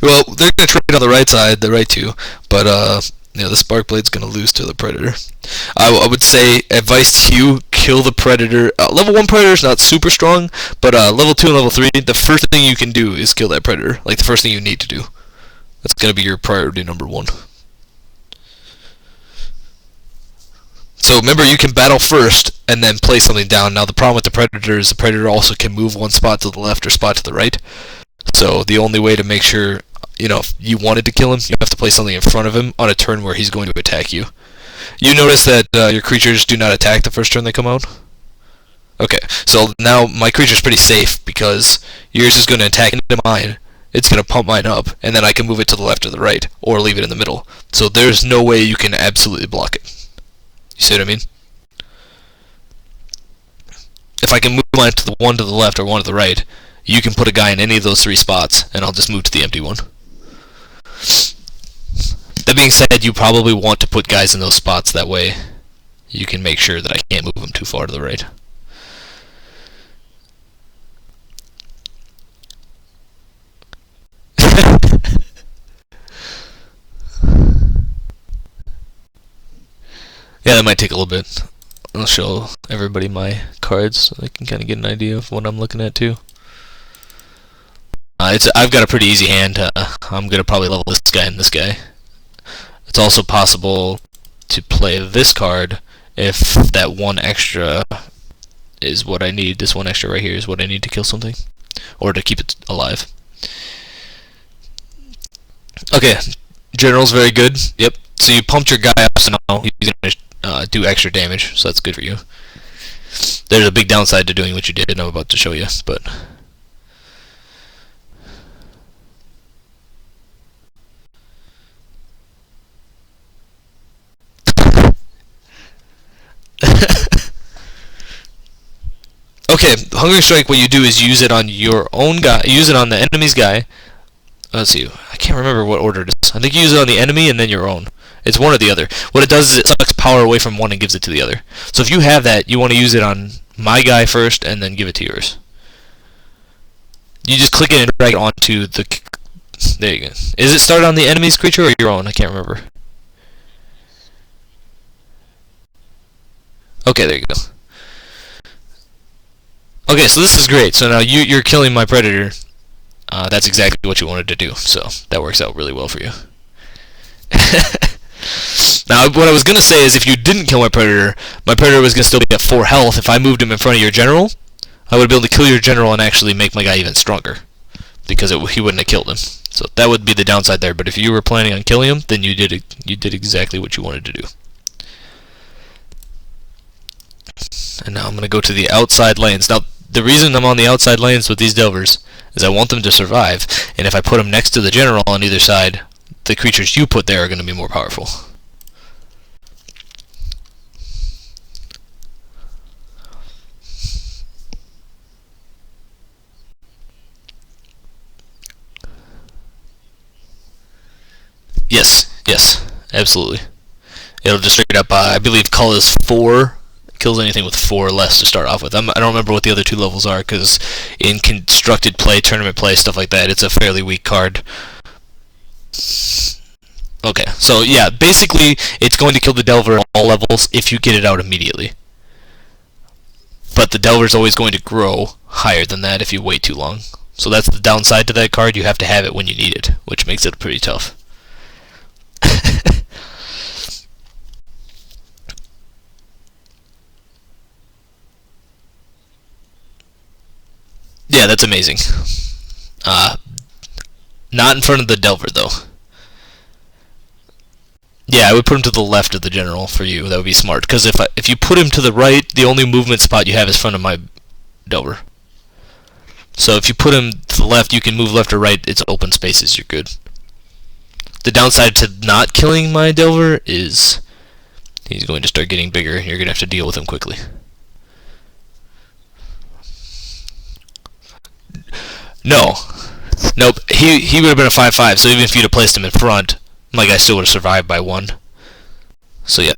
Well, they're gonna trade on the right side, the right 2, but the Spark Blade's gonna lose to the Predator. I would say advice to you: kill the Predator. Level 1 Predator is not super strong, but level 2 and level 3, the first thing you can do is kill that Predator. Like the first thing you need to do. That's gonna be your priority number 1. So remember, you can battle first and then play something down. Now the problem with the Predator is the Predator also can move 1 spot to the left or spot to the right. So the only way to make sure, if you wanted to kill him, you have to play something in front of him on a turn where he's going to attack you. You notice that your creatures do not attack the first turn they come out? Okay, so now my creature's pretty safe because yours is going to attack into mine. It's going to pump mine up, and then I can move it to the left or the right, or leave it in the middle. So there's no way you can absolutely block it. You see what I mean? If I can move mine to the one to the left or one to the right, you can put a guy in any of those 3 spots, and I'll just move to the empty one. That being said, you probably want to put guys in those spots. That way you can make sure that I can't move them too far to the right. Yeah, that might take a little bit. I'll show everybody my cards so they can kind of get an idea of what I'm looking at too. I've got a pretty easy hand. I'm gonna probably level this guy and this guy. It's also possible to play this card if that 1 extra is what I need. This 1 extra right here is what I need to kill something, or to keep it alive. Okay, General's very good. Yep. So you pumped your guy up, so now he's gonna do extra damage. So that's good for you. There's a big downside to doing what you did, and I'm about to show you, but. Okay, Hungry Strike, what you do is use it on your own guy, use it on the enemy's guy. Let's see, I can't remember what order it is. I think you use it on the enemy and then your own. It's one or the other. What it does is it sucks power away from one and gives it to the other. So if you have that, you want to use it on my guy first and then give it to yours. You just click it and drag it onto the... There you go. Is it start on the enemy's creature or your own? I can't remember. Okay, there you go. Okay, so this is great. So now you're killing my predator. That's exactly what you wanted to do. So that works out really well for you. Now, what I was going to say is if you didn't kill my predator was going to still be at 4 health. If I moved him in front of your general, I would be able to kill your general and actually make my guy even stronger. Because he wouldn't have killed him. So that would be the downside there. But if you were planning on killing him, then you did exactly what you wanted to do. And now I'm going to go to the outside lanes. Now, the reason I'm on the outside lanes with these Delvers is I want them to survive. And if I put them next to the general on either side, the creatures you put there are going to be more powerful. Yes, absolutely. It'll just straight up, I believe, call is 4. Kills anything with 4 or less to start off with. I don't remember what the other 2 levels are, because in constructed play, tournament play, stuff like that, it's a fairly weak card. Okay, so yeah, basically, it's going to kill the Delver at all levels if you get it out immediately. But the Delver's always going to grow higher than that if you wait too long. So that's the downside to that card. You have to have it when you need it, which makes it pretty tough. Yeah, that's amazing. Not in front of the Delver, though. Yeah, I would put him to the left of the general for you. That would be smart. Because if you put him to the right, the only movement spot you have is front of my Delver. So if you put him to the left, you can move left or right. It's open spaces. You're good. The downside to not killing my Delver is he's going to start getting bigger, and you're going to have to deal with him quickly. No. Nope. He would have been a 5/5, so even if you'd have placed him in front, my guy still would have survived by 1. So yeah,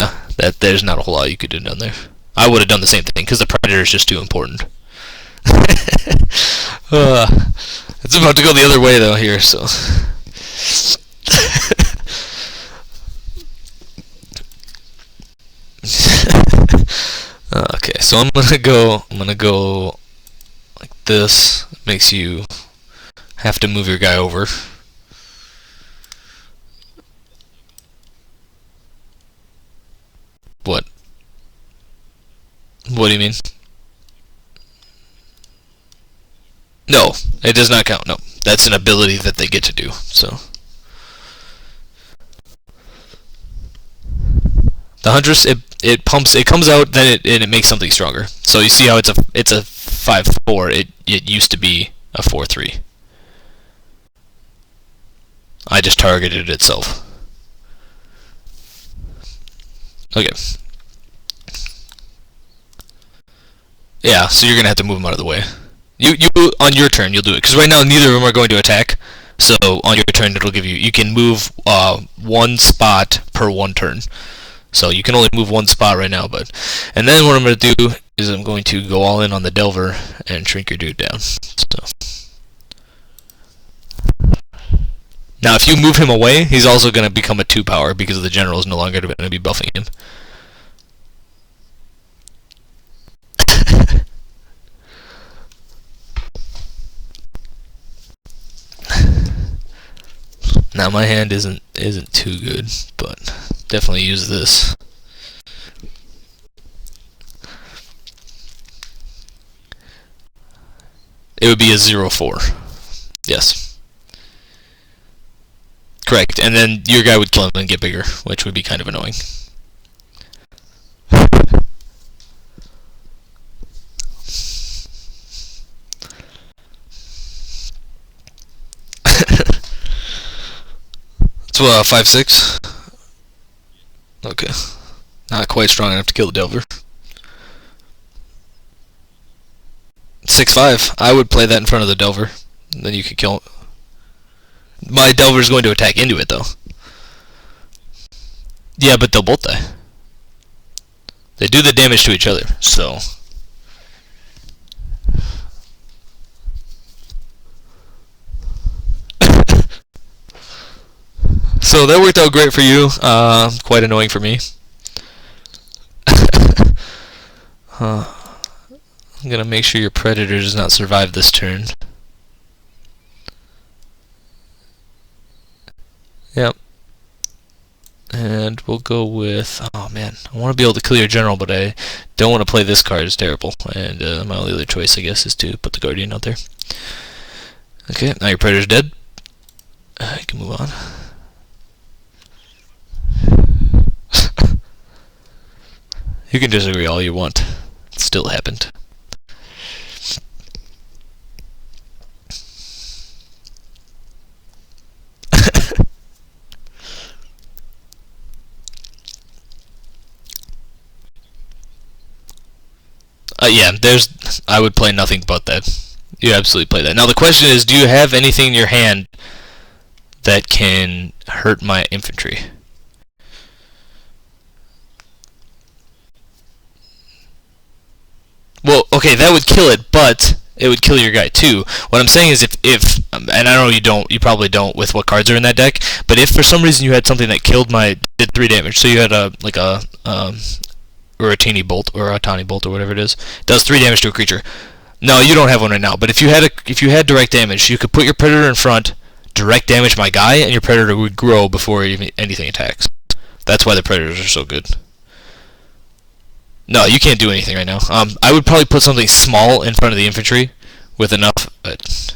there's not a whole lot you could do down there. I would have done the same thing, because the Predator is just too important. It's about to go the other way, though, here, so... Okay, so I'm gonna go like this. It makes you have to move your guy over. What? What do you mean? No, it does not count. No, that's an ability that they get to do. So the Huntress, it pumps, it comes out, then it makes something stronger. So you see how it's a 5/4. It used to be a 4/3. I just targeted itself. Okay. Yeah, so you're gonna have to move them out of the way. You on your turn you'll do it, because right now neither of them are going to attack. So on your turn it'll give you can move 1 spot per 1 turn. So you can only move 1 spot right now, and then what I'm going to do is I'm going to go all in on the Delver and shrink your dude down. So now if you move him away, he's also going to become a 2 power because the general is no longer going to be buffing him. Now my hand isn't too good, but definitely use this. It would be a 0/4. Yes. Correct, and then your guy would kill him and get bigger, which would be kind of annoying. So 5-6. Okay, not quite strong enough to kill the Delver. 6-5. I would play that in front of the Delver. Then you could kill him. My Delver's going to attack into it, though. Yeah, but they'll both die. They do the damage to each other, so... So that worked out great for you. Quite annoying for me. I'm gonna make sure your Predator does not survive this turn. Yep. And we'll go with... Oh man, I want to be able to kill your General, but I don't want to play this card. It's terrible. And my only other choice, I guess, is to put the Guardian out there. Okay, now your Predator's dead. I can move on. You can disagree all you want. It still happened. Yeah, I would play nothing but that. You absolutely play that. Now the question is, do you have anything in your hand that can hurt my infantry? Well, okay, that would kill it, but it would kill your guy too. What I'm saying is if and I know you probably don't with what cards are in that deck, but if for some reason you had something that did 3 damage, so you had a Uratani bolt or a Tani bolt or whatever it is, does 3 damage to a creature. No, you don't have one right now, but if you had direct damage, you could put your Predator in front, direct damage my guy, and your Predator would grow before even anything attacks. That's why the Predators are so good. No, you can't do anything right now. I would probably put something small in front of the infantry with enough. But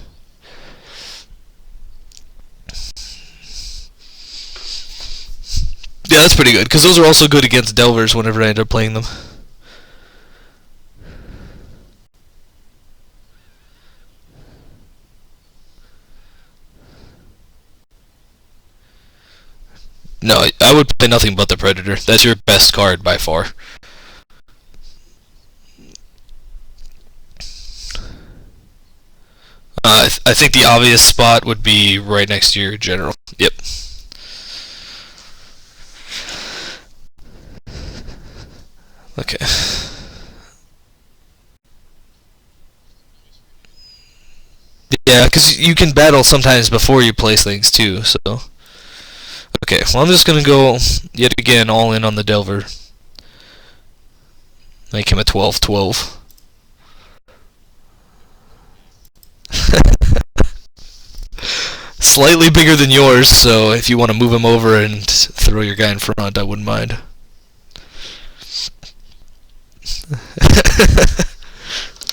yeah, that's pretty good because those are also good against Delvers whenever I end up playing them. No, I would play nothing but the Predator. That's your best card by far. I think the obvious spot would be right next to your General. Yep. Okay. Yeah, because you can battle sometimes before you place things too, so... Okay, well I'm just gonna go, yet again, all in on the Delver. Make him a 12-12. Slightly bigger than yours, so if you want to move him over and throw your guy in front, I wouldn't mind.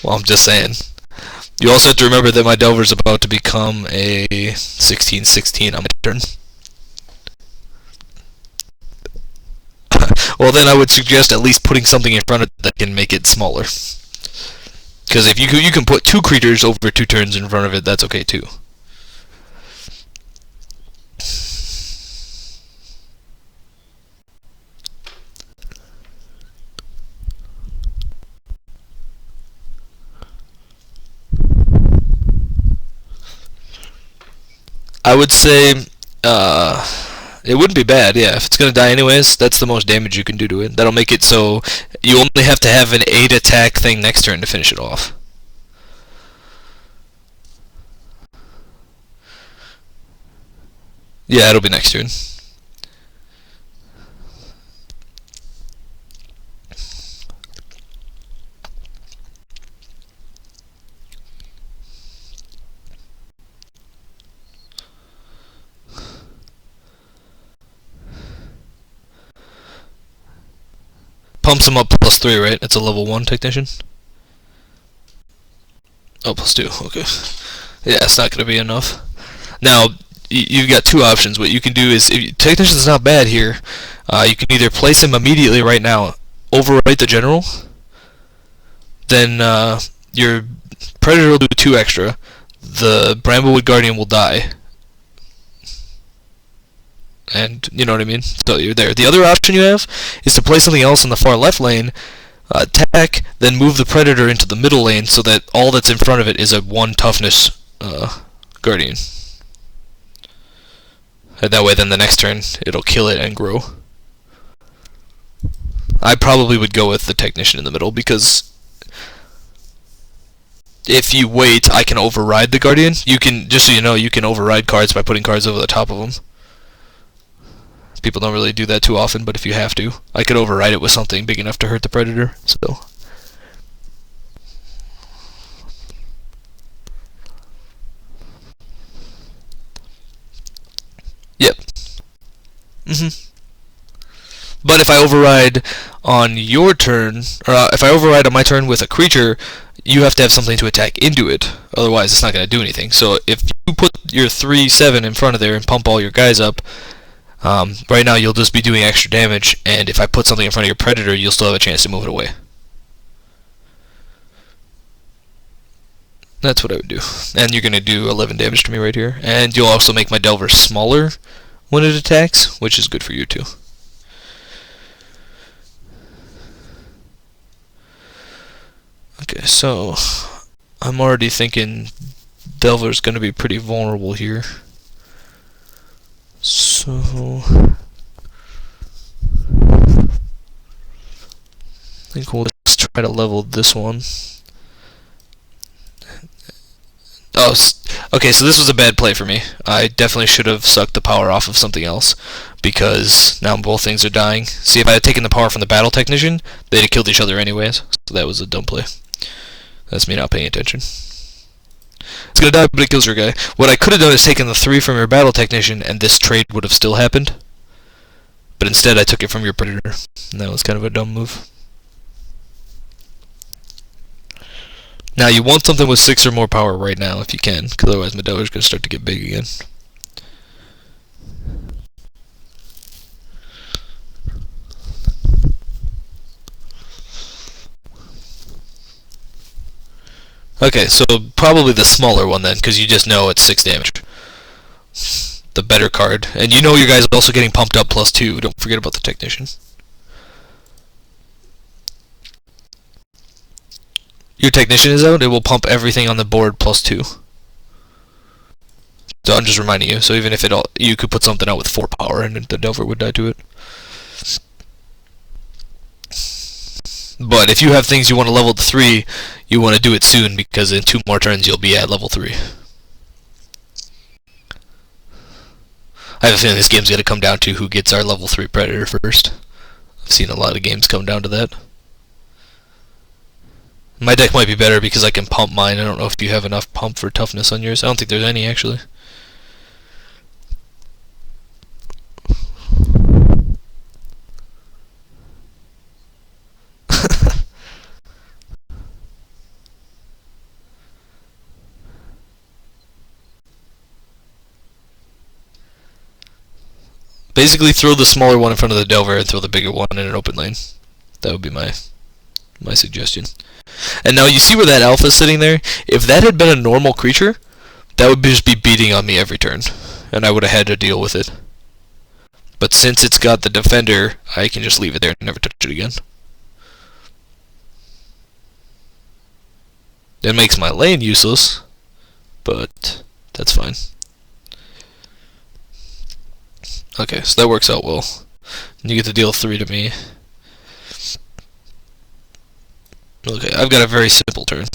Well, I'm just saying. You also have to remember that my Delver's about to become a 16-16 on my turn. Well, then I would suggest at least putting something in front of it that can make it smaller. Because if you can put 2 creatures over 2 turns in front of it, that's okay too. I would say it wouldn't be bad, yeah. If it's gonna die anyways, that's the most damage you can do to it. That'll make it so you only have to have an 8 attack thing next turn to finish it off. Yeah, it'll be next turn. Pumps him up +3, right? It's a level 1 technician? Oh, +2, okay. Yeah, it's not gonna be enough. Now, you've got two options. What you can do is, if Technician's not bad here, you can either place him immediately right now, overwrite the general, then your Predator will do 2 extra, the Bramblewood Guardian will die, and you know what I mean? So you're there. The other option you have is to play something else in the far left lane, attack, then move the Predator into the middle lane so that all that's in front of it is a 1 toughness Guardian. And that way then the next turn it'll kill it and grow. I probably would go with the Technician in the middle, because if you wait, I can override the Guardian. You can, just so you know, you can override cards by putting cards over the top of them. People don't really do that too often, but if you have to, I could override it with something big enough to hurt the Predator. So, yep. But if I override on your turn, or if I override on my turn with a creature, you have to have something to attack into it. Otherwise, it's not going to do anything. So if you put your 3/7 in front of there and pump all your guys up, right now you'll just be doing extra damage, and if I put something in front of your Predator, you'll still have a chance to move it away. That's what I would do. And you're going to do 11 damage to me right here. And you'll also make my Delver smaller when it attacks, which is good for you too. Okay, so I'm already thinking Delver's going to be pretty vulnerable here. So I think we'll just try to level this one. Oh, okay, so this was a bad play for me. I definitely should have sucked the power off of something else, because now both things are dying. See, if I had taken the power from the Battle Technician, they'd have killed each other anyways, so that was a dumb play. That's me not paying attention. It's gonna die, but it kills your guy. What I could have done is taken the 3 from your Battle Technician, and this trade would have still happened. But instead, I took it from your Predator, and that was kind of a dumb move. Now, you want something with 6 or more power right now, if you can, because otherwise my Delver's gonna start to get big again. Okay, so probably the smaller one then, because you just know it's 6 damage. The better card. And you know your guys are also getting pumped up +2. Don't forget about the Technician. Your Technician is out, it will pump everything on the board +2. So I'm just reminding you. So even if you could put something out with 4 power and the Delver would die to it. But if you have things you want to level to 3, you want to do it soon, because in 2 more turns you'll be at level 3. I have a feeling this game's going to come down to who gets our level 3 Predator first. I've seen a lot of games come down to that. My deck might be better because I can pump mine. I don't know if you have enough pump for toughness on yours. I don't think there's any, actually. Basically, throw the smaller one in front of the Delver and throw the bigger one in an open lane. That would be my suggestion. And now you see where that alpha is sitting there? If that had been a normal creature, that would just be beating on me every turn, and I would have had to deal with it. But since it's got the defender, I can just leave it there and never touch it again. It makes my lane useless, but that's fine. Okay, so that works out well. You get to deal 3 to me. Okay, I've got a very simple turn.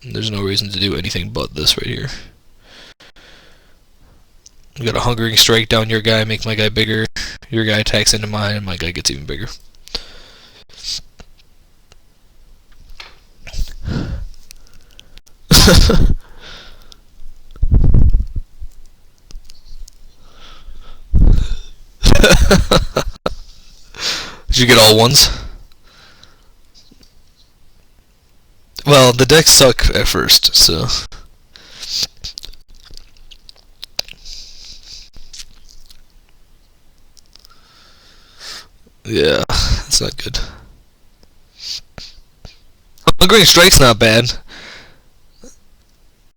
There's no reason to do anything but this right here. I've got a Hungering Strike down your guy, make my guy bigger. Your guy attacks into mine, and my guy gets even bigger. Did you get all 1s? Well, the decks suck at first, so... Yeah, that's not good. Hungering Strike's not bad.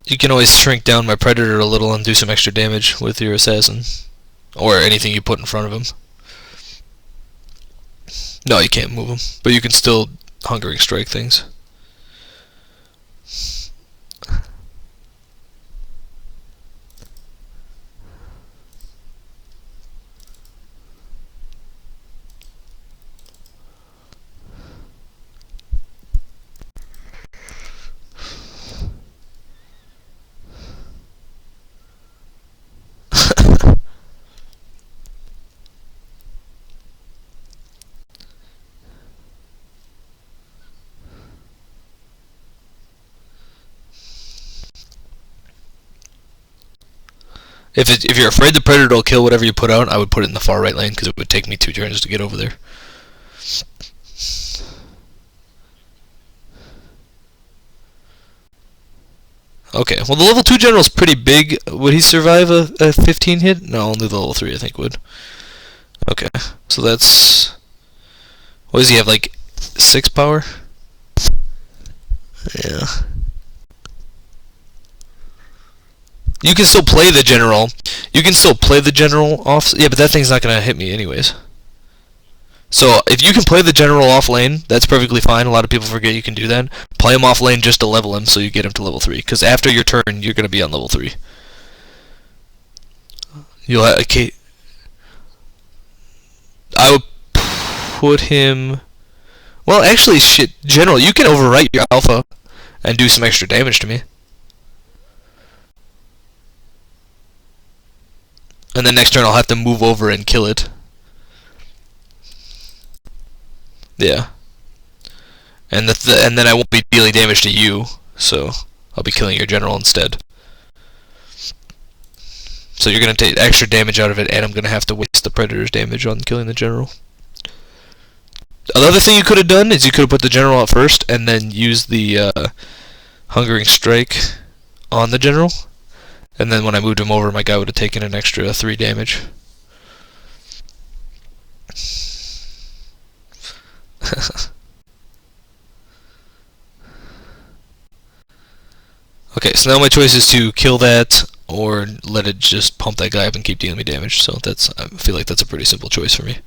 You can always shrink down my Predator a little and do some extra damage with your Assassin. Or anything you put in front of him. No, you can't move him. But you can still Hungering Strike things. If you're afraid the Predator will kill whatever you put out, I would put it in the far right lane because it would take me 2 turns to get over there. Okay, well the level 2 general's pretty big. Would he survive a 15 hit? No, only the level 3 I think would. Okay, so that's... What does he have, like 6 power? Yeah. You can still play the general. You can still play the general off. Yeah, but that thing's not gonna hit me anyways. So if you can play the general off lane, that's perfectly fine. A lot of people forget you can do that. Play him off lane just to level him, so you get him to level 3. Because after your turn, you're gonna be on level 3. You'll have, okay. I would put him. Well, actually, shit, general. You can overwrite your alpha and do some extra damage to me. And then next turn I'll have to move over and kill it. Yeah. And then I won't be dealing damage to you, so I'll be killing your general instead. So you're gonna take extra damage out of it, and I'm gonna have to waste the Predator's damage on killing the general. Another thing you could have done is you could have put the general out first, and then use the Hungering Strike on the general. And then when I moved him over, my guy would have taken an extra 3 damage. Okay, so now my choice is to kill that, or let it just pump that guy up and keep dealing me damage. So I feel like that's a pretty simple choice for me.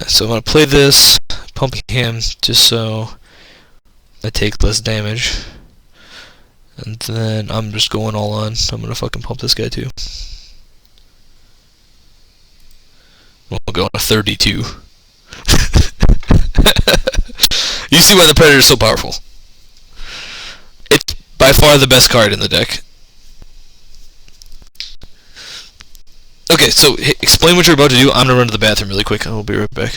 So I'm gonna play this, pumping him just so I take less damage. And then I'm just going all on. I'm gonna fucking pump this guy too. We'll go on a 32. You see why the Predator is so powerful. It's by far the best card in the deck. Okay, so explain what you're about to do. I'm gonna run to the bathroom really quick. I'll be right back.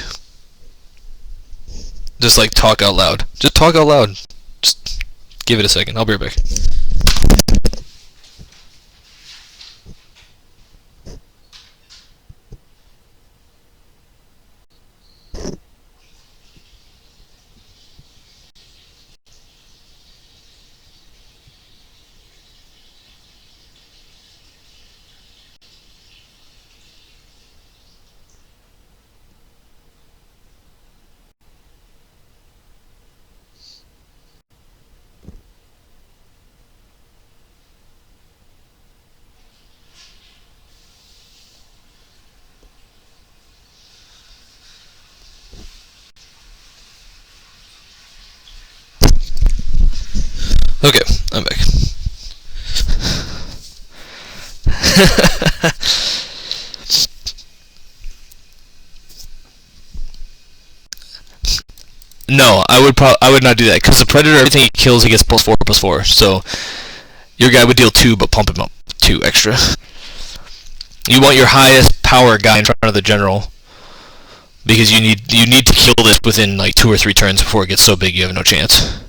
Just like talk out loud. Just talk out loud. Just give it a second. I'll be right back. Okay, I'm back. No, I would not do that because the Predator, everything he kills, he gets +4/+4. So your guy would deal 2, but pump him up 2 extra. You want your highest power guy in front of the general because you need to kill this within like 2 or 3 turns before it gets so big you have no chance.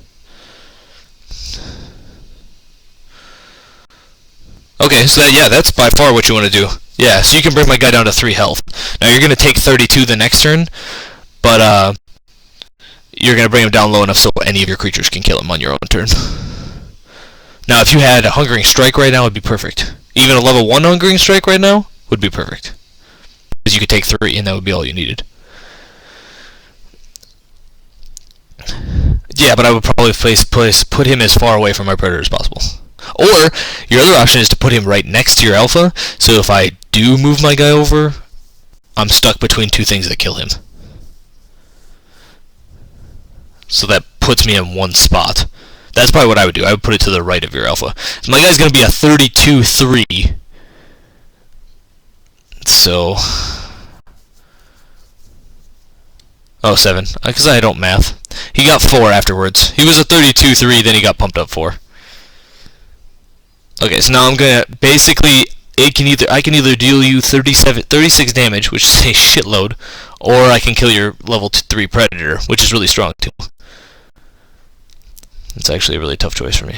Okay, so yeah, that's by far what you want to do. Yeah, so you can bring my guy down to 3 health. Now you're going to take 32 the next turn, but you're going to bring him down low enough so any of your creatures can kill him on your own turn. Now if you had a Hungering Strike right now, it would be perfect. Even a level 1 Hungering Strike right now would be perfect. because you could take 3, and that would be all you needed. Yeah, but I would probably put him as far away from my predator as possible. Or, your other option is to put him right next to your alpha, so if I do move my guy over, I'm stuck between 2 things that kill him. So that puts me in one spot. That's probably what I would do. I would put it to the right of your alpha. So my guy's going to be a 32-3. So... Oh, 7. Because I don't math. He got 4 afterwards. He was a 32-3, then he got pumped up 4. Okay, so now I'm going to... Basically, I can either deal you 36 damage, which is a shitload, or I can kill your level 3 predator, which is really strong too. It's actually a really tough choice for me.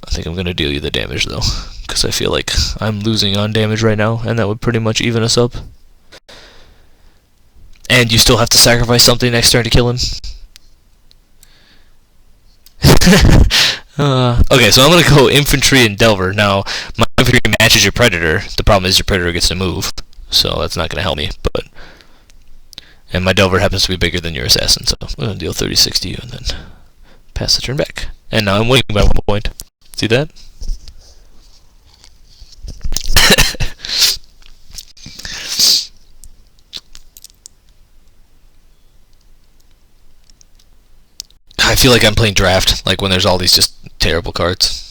I think I'm going to deal you the damage though, because I feel like I'm losing on damage right now, and that would pretty much even us up. And you still have to sacrifice something next turn to kill him. Okay, so I'm going to go infantry and delver. Now, my infantry matches your predator. The problem is your predator gets to move, so that's not going to help me. And my delver happens to be bigger than your assassin, so I'm going to deal 36 to you and then pass the turn back. And now I'm winning by 1 point. See that? I feel like I'm playing draft, like when there's all these just terrible cards.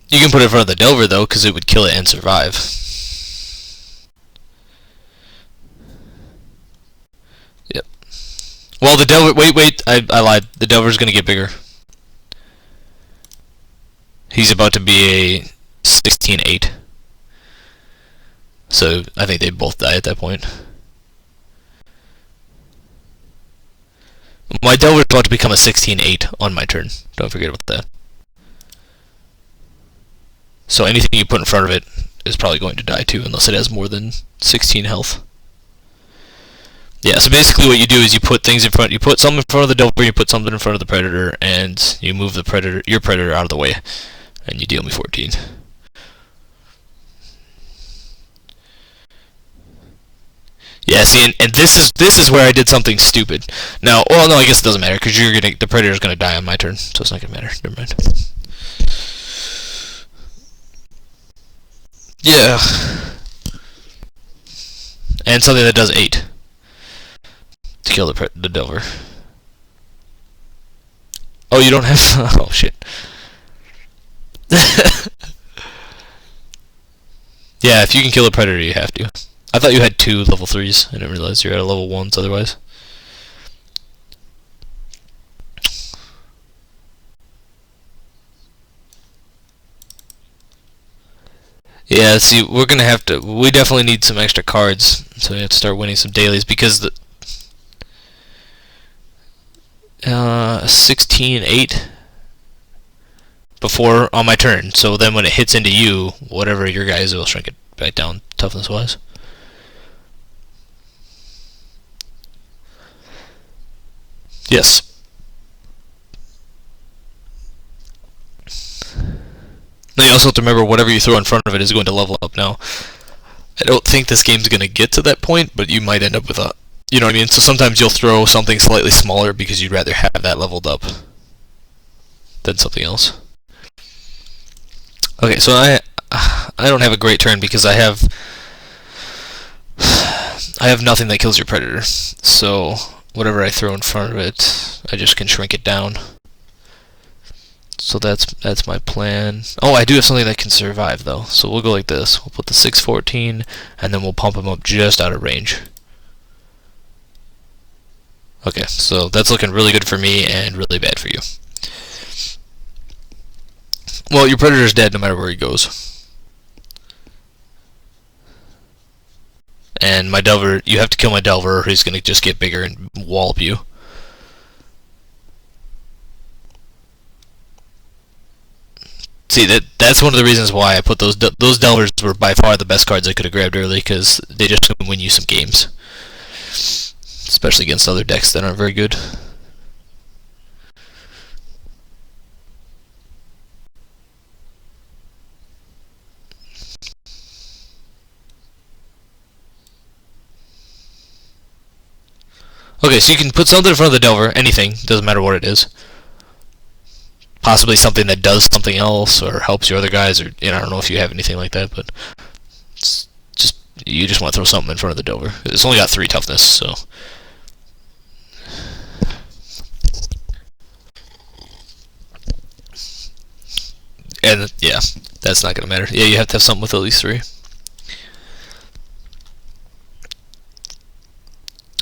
You can put it in front of the Delver though, because it would kill it and survive. Yep. Well, the Delver... Wait, I lied. The Delver's gonna get bigger. He's about to be a 16-8. So, I think they both die at that point. My Delver is about to become a 16-8 on my turn. Don't forget about that. So anything you put in front of it is probably going to die too, unless it has more than 16 health. Yeah, so basically what you do is you put things in front, you put something in front of the Delver, you put something in front of the Predator, and you move the Predator, your Predator out of the way, and you deal me 14. Yeah, see, and this is where I did something stupid. Now, well, no, I guess it doesn't matter because the Predator's gonna die on my turn, so it's not gonna matter. Never mind. Yeah, and something that does 8 to kill the Delver. Oh, you don't have. Oh shit. Yeah, if you can kill a Predator, you have to. I thought you had 2 level 3s. I didn't realize you're at a level 1s otherwise. Yeah, see, we're gonna have to. We definitely need some extra cards, so we have to start winning some dailies because the 16-8 before on my turn. So then when it hits into you, whatever your guys will shrink it back down toughness wise. Yes. Now you also have to remember whatever you throw in front of it is going to level up. Now, I don't think this game's going to get to that point, but you might end up with a... You know what I mean? So sometimes you'll throw something slightly smaller because you'd rather have that leveled up than something else. Okay, so I don't have a great turn because I have nothing that kills your Predator. So whatever I throw in front of it, I just can shrink it down. So that's my plan. Oh, I do have something that can survive though. So we'll go like this. We'll put the 614 and then we'll pump him up just out of range. Okay, so that's looking really good for me and really bad for you. Well, your Predator's dead no matter where he goes. And my Delver, you have to kill my Delver or he's going to just get bigger and wallop you. See, that's one of the reasons why I put those Delvers were by far the best cards I could have grabbed early, because they just can win you some games. Especially against other decks that aren't very good. Okay, so you can put something in front of the Delver, anything, doesn't matter what it is. Possibly something that does something else or helps your other guys, or I don't know if you have anything like that, but it's just you just want to throw something in front of the Delver. It's only got 3 toughness, so. And yeah, that's not gonna matter. Yeah, you have to have something with at least 3.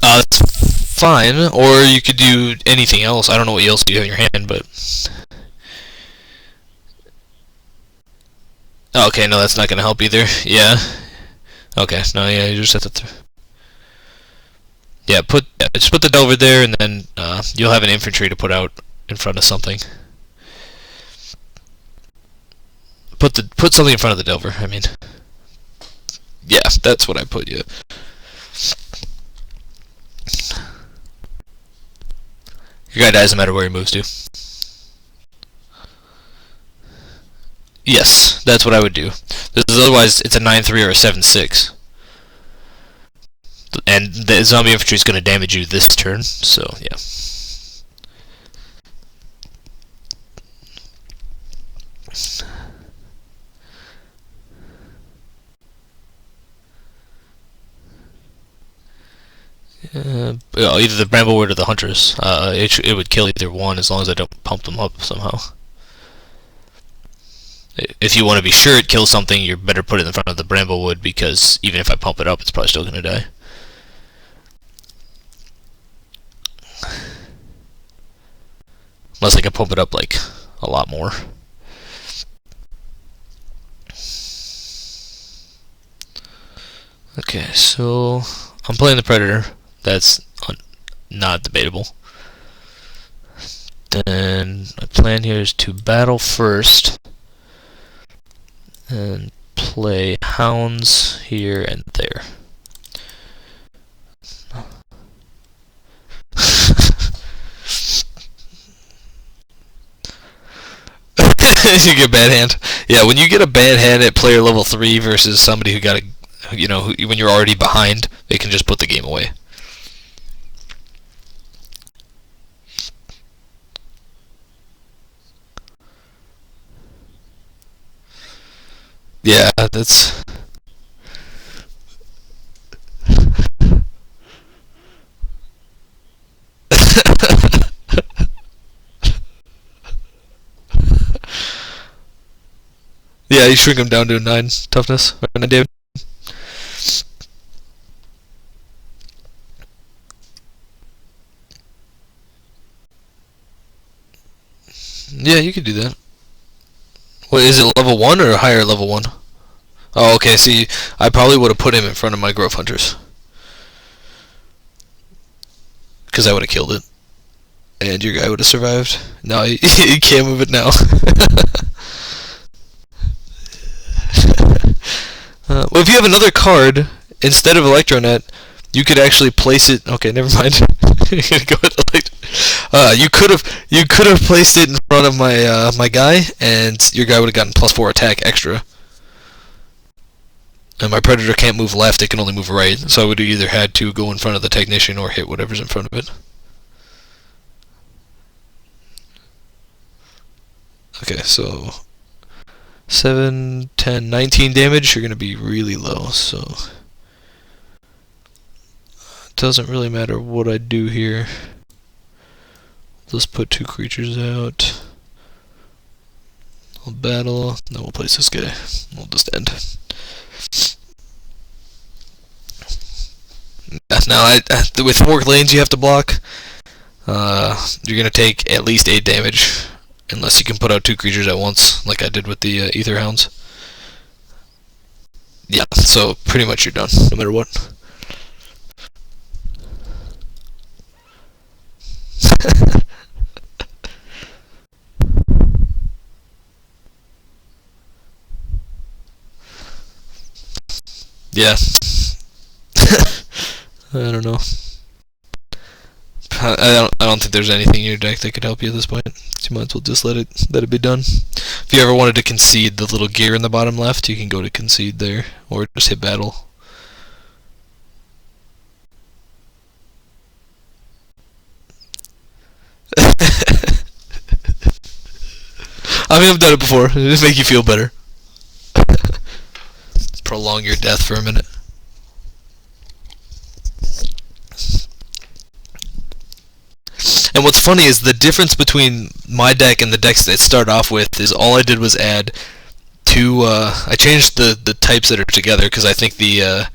That's fine, or you could do anything else. I don't know what else you have in your hand, but okay, no, that's not gonna help either. Yeah. Okay, no, yeah, you just have to. Yeah, just put the Delver there, and then you'll have an infantry to put out in front of something. Put something in front of the Delver. I mean, yeah, that's what I put. Yeah. Your guy dies no matter where he moves to. Yes, that's what I would do. Otherwise, it's a 9-3 or a 7-6. And the zombie infantry is going to damage you this turn, so yeah. Either the Bramblewood or the Hunters. It would kill either one as long as I don't pump them up somehow. If you want to be sure it kills something, you better put it in front of the Bramblewood, because even if I pump it up, it's probably still going to die. Unless I can pump it up like a lot more. Okay, so I'm playing the Predator. That's not debatable. Then my plan here is to battle first and play hounds here and there. You get a bad hand. Yeah, when you get a bad hand at player level 3 versus somebody who got a, when you're already behind, they can just put the game away. Yeah, that's. Yeah, you shrink him down to a 9 toughness or 9 damage. Yeah, you could do that. What is it, level 1 or higher level 1? Oh, okay, see, I probably would have put him in front of my Grove Hunters. Because I would have killed it. And your guy would have survived. No, you can't move it now. Well, if you have another card, instead of Electronet, you could actually place it. Okay, never mind. You're gonna go with you could have placed it in front of my my guy, and your guy would have gotten +4 attack extra. And my Predator can't move left; it can only move right. So I would have either had to go in front of the Technician or hit whatever's in front of it. Okay, so 7, 10, 19 damage. You're gonna be really low, so it doesn't really matter what I do here. Let's put 2 creatures out. We'll battle. Then we'll place this guy. We'll just end. Now, with 4 lanes you have to block. You're gonna take at least 8 damage, unless you can put out 2 creatures at once, like I did with the Ether Hounds. Yeah, so pretty much you're done, no matter what. Yeah. I don't know. I don't think there's anything in your deck that could help you at this point. You might as well just let it be done. If you ever wanted to concede the little gear in the bottom left, you can go to concede there, or just hit battle. I mean, I've done it before. Just make you feel better. Prolong your death for a minute. And what's funny is the difference between my deck and the decks that start off with is all I did was add two. I changed the types that are together because I think the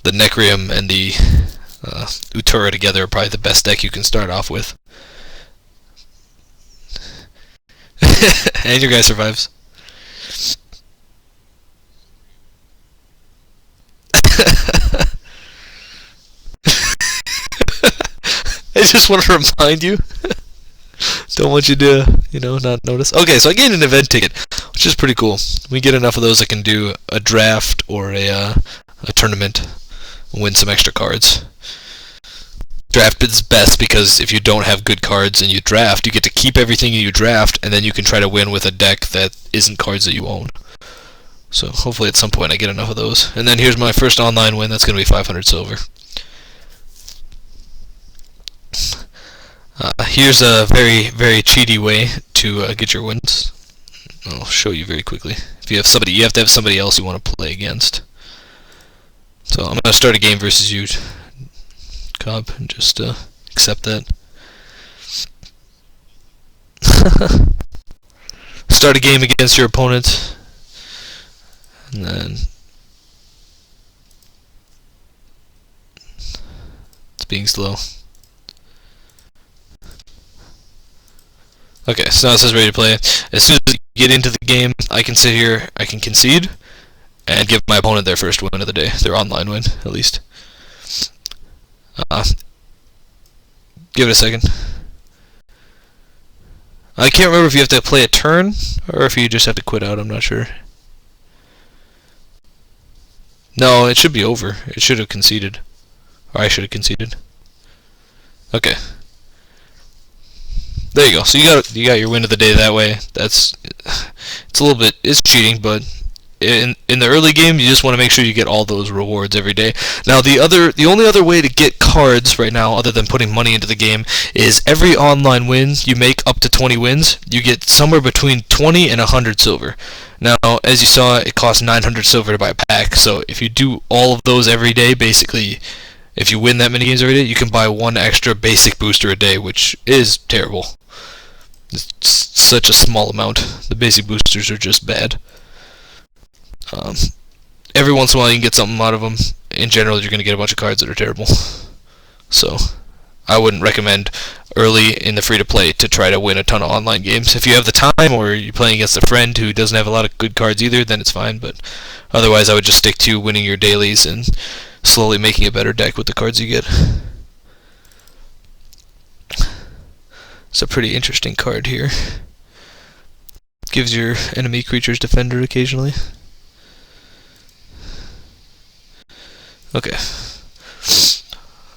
Necrium and the Utura together are probably the best deck you can start off with. And your guy survives. I just want to remind you. Don't want you to, not notice. Okay, so I gained an event ticket, which is pretty cool. We get enough of those, I can do a draft or a tournament and win some extra cards. Draft is best because if you don't have good cards and you draft, you get to keep everything you draft, and then you can try to win with a deck that isn't cards that you own. So hopefully at some point I get enough of those. And then here's my first online win. That's going to be 500 silver. Here's a very, very cheaty way to get your wins. I'll show you very quickly. If you have somebody, you have to have somebody else you want to play against. So I'm going to start a game versus you, Cobb, and just accept that. Start a game against your opponent, and then it's being slow. Okay, so now it says ready to play. As soon as you get into the game, I can sit here, I can concede, and give my opponent their first win of the day, their online win, at least. Give it a second. I can't remember if you have to play a turn, or if you just have to quit out, I'm not sure. No, it should be over. It should have conceded. Or I should have conceded. Okay. There you go. So you got your win of the day that way. It's a little bit, it's cheating, but in the early game you just want to make sure you get all those rewards every day. Now the only other way to get cards right now, other than putting money into the game, is every online win you make up to 20 wins, you get somewhere between 20 and 100 silver. Now, as you saw, it costs 900 silver to buy a pack. So if you do all of those every day, basically, if you win that many games every day, you can buy one extra basic booster a day, which is terrible. It's such a small amount. The basic boosters are just bad. Every once in a while you can get something out of them. In general, you're going to get a bunch of cards that are terrible. So, I wouldn't recommend early in the free-to-play to try to win a ton of online games. If you have the time, or you're playing against a friend who doesn't have a lot of good cards either, then it's fine. But otherwise, I would just stick to winning your dailies and slowly making a better deck with the cards you get. It's a pretty interesting card here. Gives your enemy creatures defender occasionally. Okay.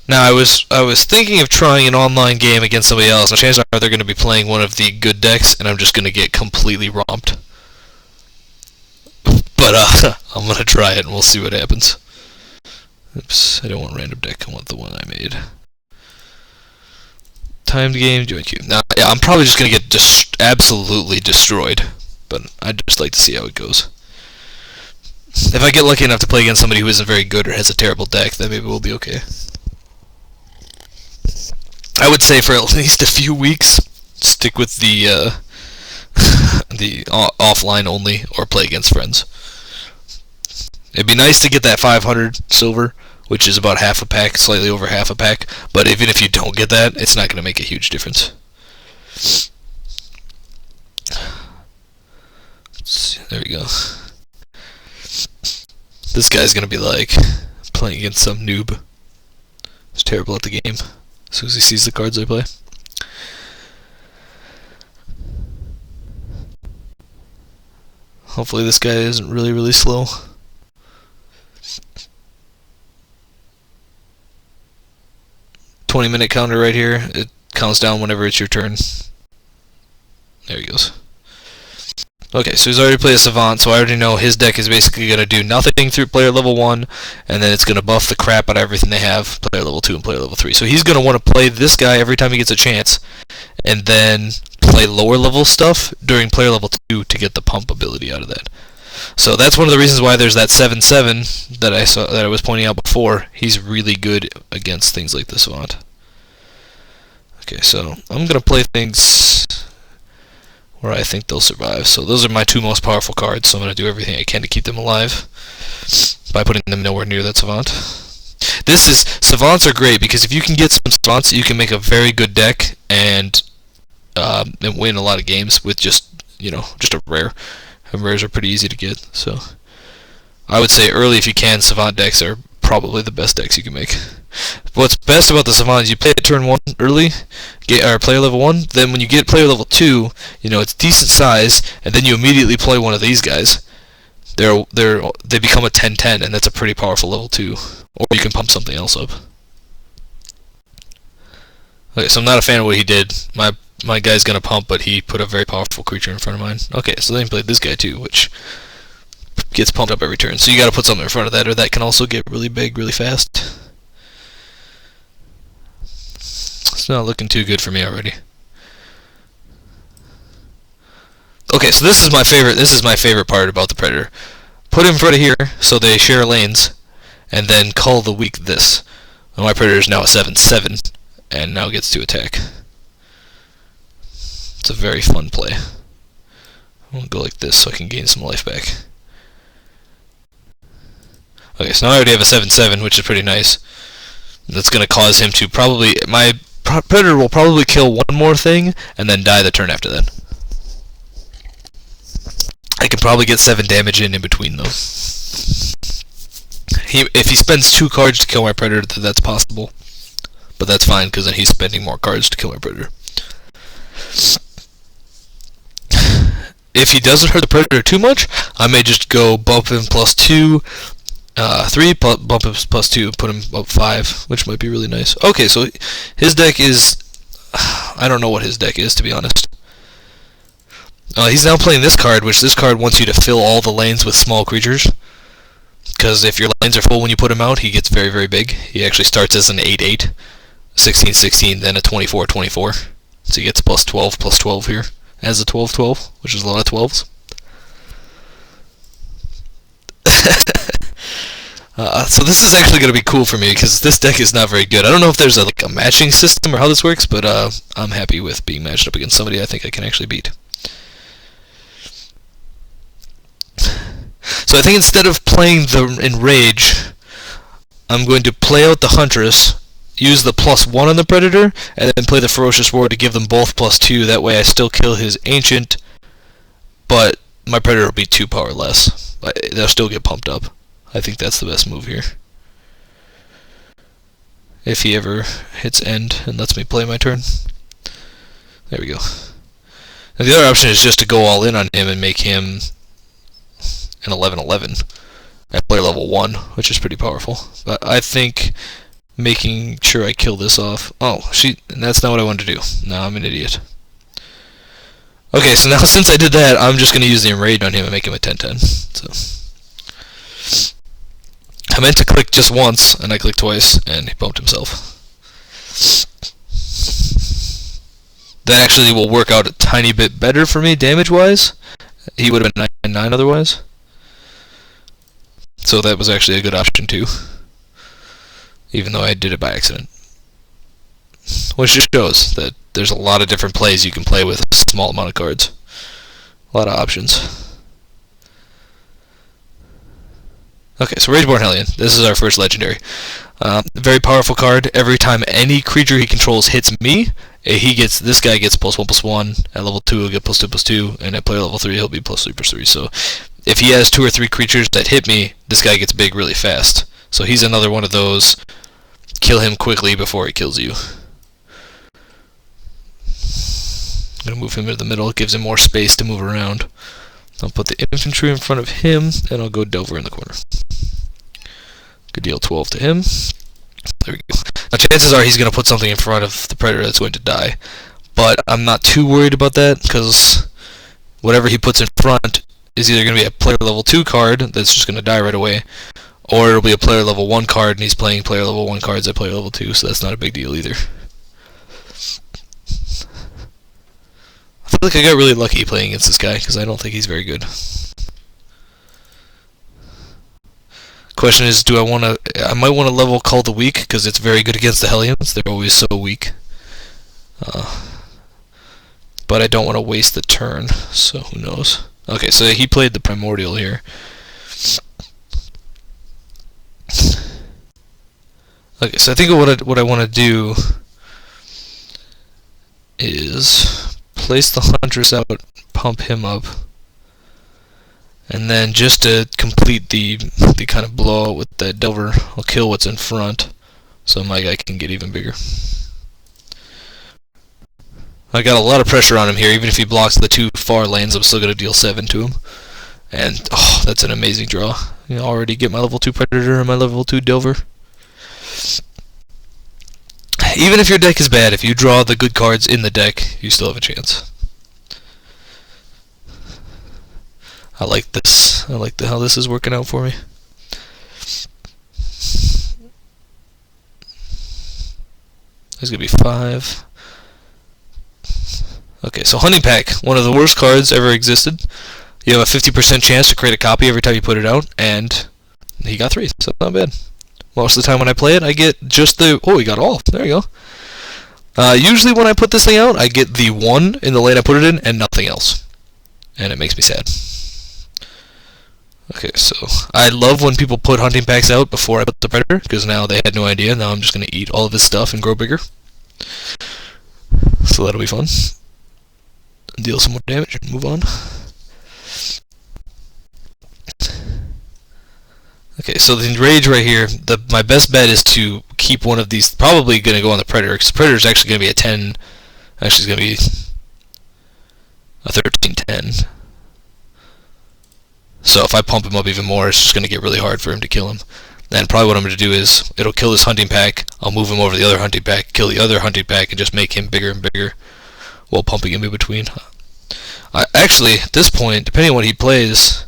Now I was thinking of trying an online game against somebody else. Now chances are they're going to be playing one of the good decks, and I'm just going to get completely romped. But I'm going to try it, and we'll see what happens. Oops, I don't want random deck. I want the one I made. Timed game, join queue. Now, yeah, I'm probably just going to get absolutely destroyed, but I'd just like to see how it goes. If I get lucky enough to play against somebody who isn't very good or has a terrible deck, then maybe we'll be okay. I would say for at least a few weeks, stick with the offline only, or play against friends. It'd be nice to get that 500 silver, which is about half a pack, slightly over half a pack, but even if you don't get that, it's not going to make a huge difference. Let's see, there we go. This guy's going to be like playing against some noob. He's terrible at the game as soon as he sees the cards I play. Hopefully this guy isn't really, really slow. "20-minute counter right here. It counts down whenever it's your turn." There he goes. Okay, so he's already played a Savant, so I already know his deck is basically going to do nothing through player level 1, and then it's going to buff the crap out of everything they have, player level 2 and player level 3. So he's going to want to play this guy every time he gets a chance, and then play play lower level stuff during player level 2 to get the pump ability out of that. So that's one of the reasons why there's that 7/7 that I was pointing out before. He's really good against things like the Savant. Okay, so I'm gonna play things where I think they'll survive. So those are my two most powerful cards, so I'm gonna do everything I can to keep them alive by putting them nowhere near that Savant. Savants are great because if you can get some Savants, you can make a very good deck and win a lot of games with just a rare. And rares are pretty easy to get, so I would say early if you can, Savant decks are probably the best decks you can make. What's best about the Savant is you play it turn 1 early, get player level 1, then when you get player level 2, it's decent size, and then you immediately play one of these guys. They become a 10/10, and that's a pretty powerful level 2. Or you can pump something else up. Okay, so I'm not a fan of what he did. My guy's gonna pump, but he put a very powerful creature in front of mine. Okay, so then he played this guy too, which gets pumped up every turn. So you gotta put something in front of that, or that can also get really big really fast. It's not looking too good for me already. Okay, so this is my favorite part about the Predator. Put him in front of here, so they share lanes, and then call the weak this. Well, my Predator is now a 7/7, and now gets to attack. It's a very fun play. I'm gonna go like this so I can gain some life back. Okay, so now I already have a 7/7, which is pretty nice. That's gonna cause him to my Predator will probably kill one more thing and then die the turn after that. I can probably get 7 damage in between though. If he spends 2 cards to kill my Predator, then that's possible. But that's fine, because then he's spending more cards to kill my Predator. If he doesn't hurt the Predator too much, I may just go bump him +2, 3, bump him +2, put him up 5, which might be really nice. Okay, so his deck is... I don't know what his deck is, to be honest. He's now playing this card, which this card wants you to fill all the lanes with small creatures. Because if your lanes are full when you put him out, he gets very, very big. He actually starts as an 8/8, 16/16, then a 24/24. So he gets +12/+12 here. As a 12/12, which is a lot of 12s. So this is actually going to be cool for me, because this deck is not very good. I don't know if there's a matching system or how this works, but I'm happy with being matched up against somebody I think I can actually beat. So I think instead of playing the Enrage, I'm going to play out the Huntress, use the +1 on the Predator, and then play the Ferocious Roar to give them both +2. That way I still kill his Ancient, but my Predator will be 2 power less. They'll still get pumped up. I think that's the best move here. If he ever hits end and lets me play my turn. There we go. Now the other option is just to go all in on him and make him an 11/11 at player level 1, which is pretty powerful. But I think making sure I kill this off... Oh, that's not what I wanted to do. No, I'm an idiot. Okay, so now since I did that, I'm just going to use the Enrage on him and make him a 10/10. So I meant to click just once, and I clicked twice, and he bumped himself. That actually will work out a tiny bit better for me damage-wise. He would have been 9/9 otherwise. So that was actually a good option too, even though I did it by accident. Which just shows that there's a lot of different plays you can play with a small amount of cards. A lot of options. Okay, so Rageborn Hellion. This is our first legendary. Very powerful card. Every time any creature he controls hits me, this guy gets +1/+1. At level 2 he'll get +2/+2, and at player level 3 he'll be +3/+3. So if he has 2 or 3 creatures that hit me, this guy gets big really fast. So he's another one of those, kill him quickly before he kills you. I'm going to move him into the middle, it gives him more space to move around. I'll put the infantry in front of him, and I'll go Delver in the corner. Good deal, 12 to him. There we go. Now chances are he's going to put something in front of the Predator that's going to die. But I'm not too worried about that, because whatever he puts in front is either going to be a player level 2 card that's just going to die right away, or it'll be a player level 1 card and he's playing player level 1 cards at player level 2, so that's not a big deal either. I feel like I got really lucky playing against this guy, because I don't think he's very good. Question is, do I want to... I might want to level Call the Weak, because it's very good against the Hellions. They're always so weak. But I don't want to waste the turn, so who knows. Okay, so he played the Primordial here. Okay, so I think what I want to do is place the Huntress out, pump him up, and then just to complete the kind of blowout with that Delver, I'll kill what's in front, so my guy can get even bigger. I got a lot of pressure on him here. Even if he blocks the two far lanes, I'm still going to deal 7 to him. And, oh, that's an amazing draw. You already get my level 2 Predator and my level 2 Delver. Even if your deck is bad, if you draw the good cards in the deck, you still have a chance. I like this. I like how this is working out for me. There's going to be 5. Okay, so Hunting Pack, one of the worst cards ever existed. You have a 50% chance to create a copy every time you put it out, and he got 3, so not bad. Most of the time when I play it, I get just the... Oh, he got all. There you go. Usually when I put this thing out, I get the 1 in the lane I put it in, and nothing else. And it makes me sad. Okay, so I love when people put Hunting Packs out before I put the Predator, because now they had no idea. Now I'm just going to eat all of his stuff and grow bigger. So that'll be fun. Deal some more damage and move on. Okay, so the Enrage right here, my best bet is to keep one of these, probably going to go on the Predator, because the Predator is actually going to be a 10, actually it's going to be a 13-10. So if I pump him up even more, it's just going to get really hard for him to kill him. Then probably what I'm going to do is, it'll kill this Hunting Pack, I'll move him over to the other Hunting Pack, kill the other Hunting Pack, and just make him bigger and bigger, while pumping him in between. Actually, at this point, depending on what he plays...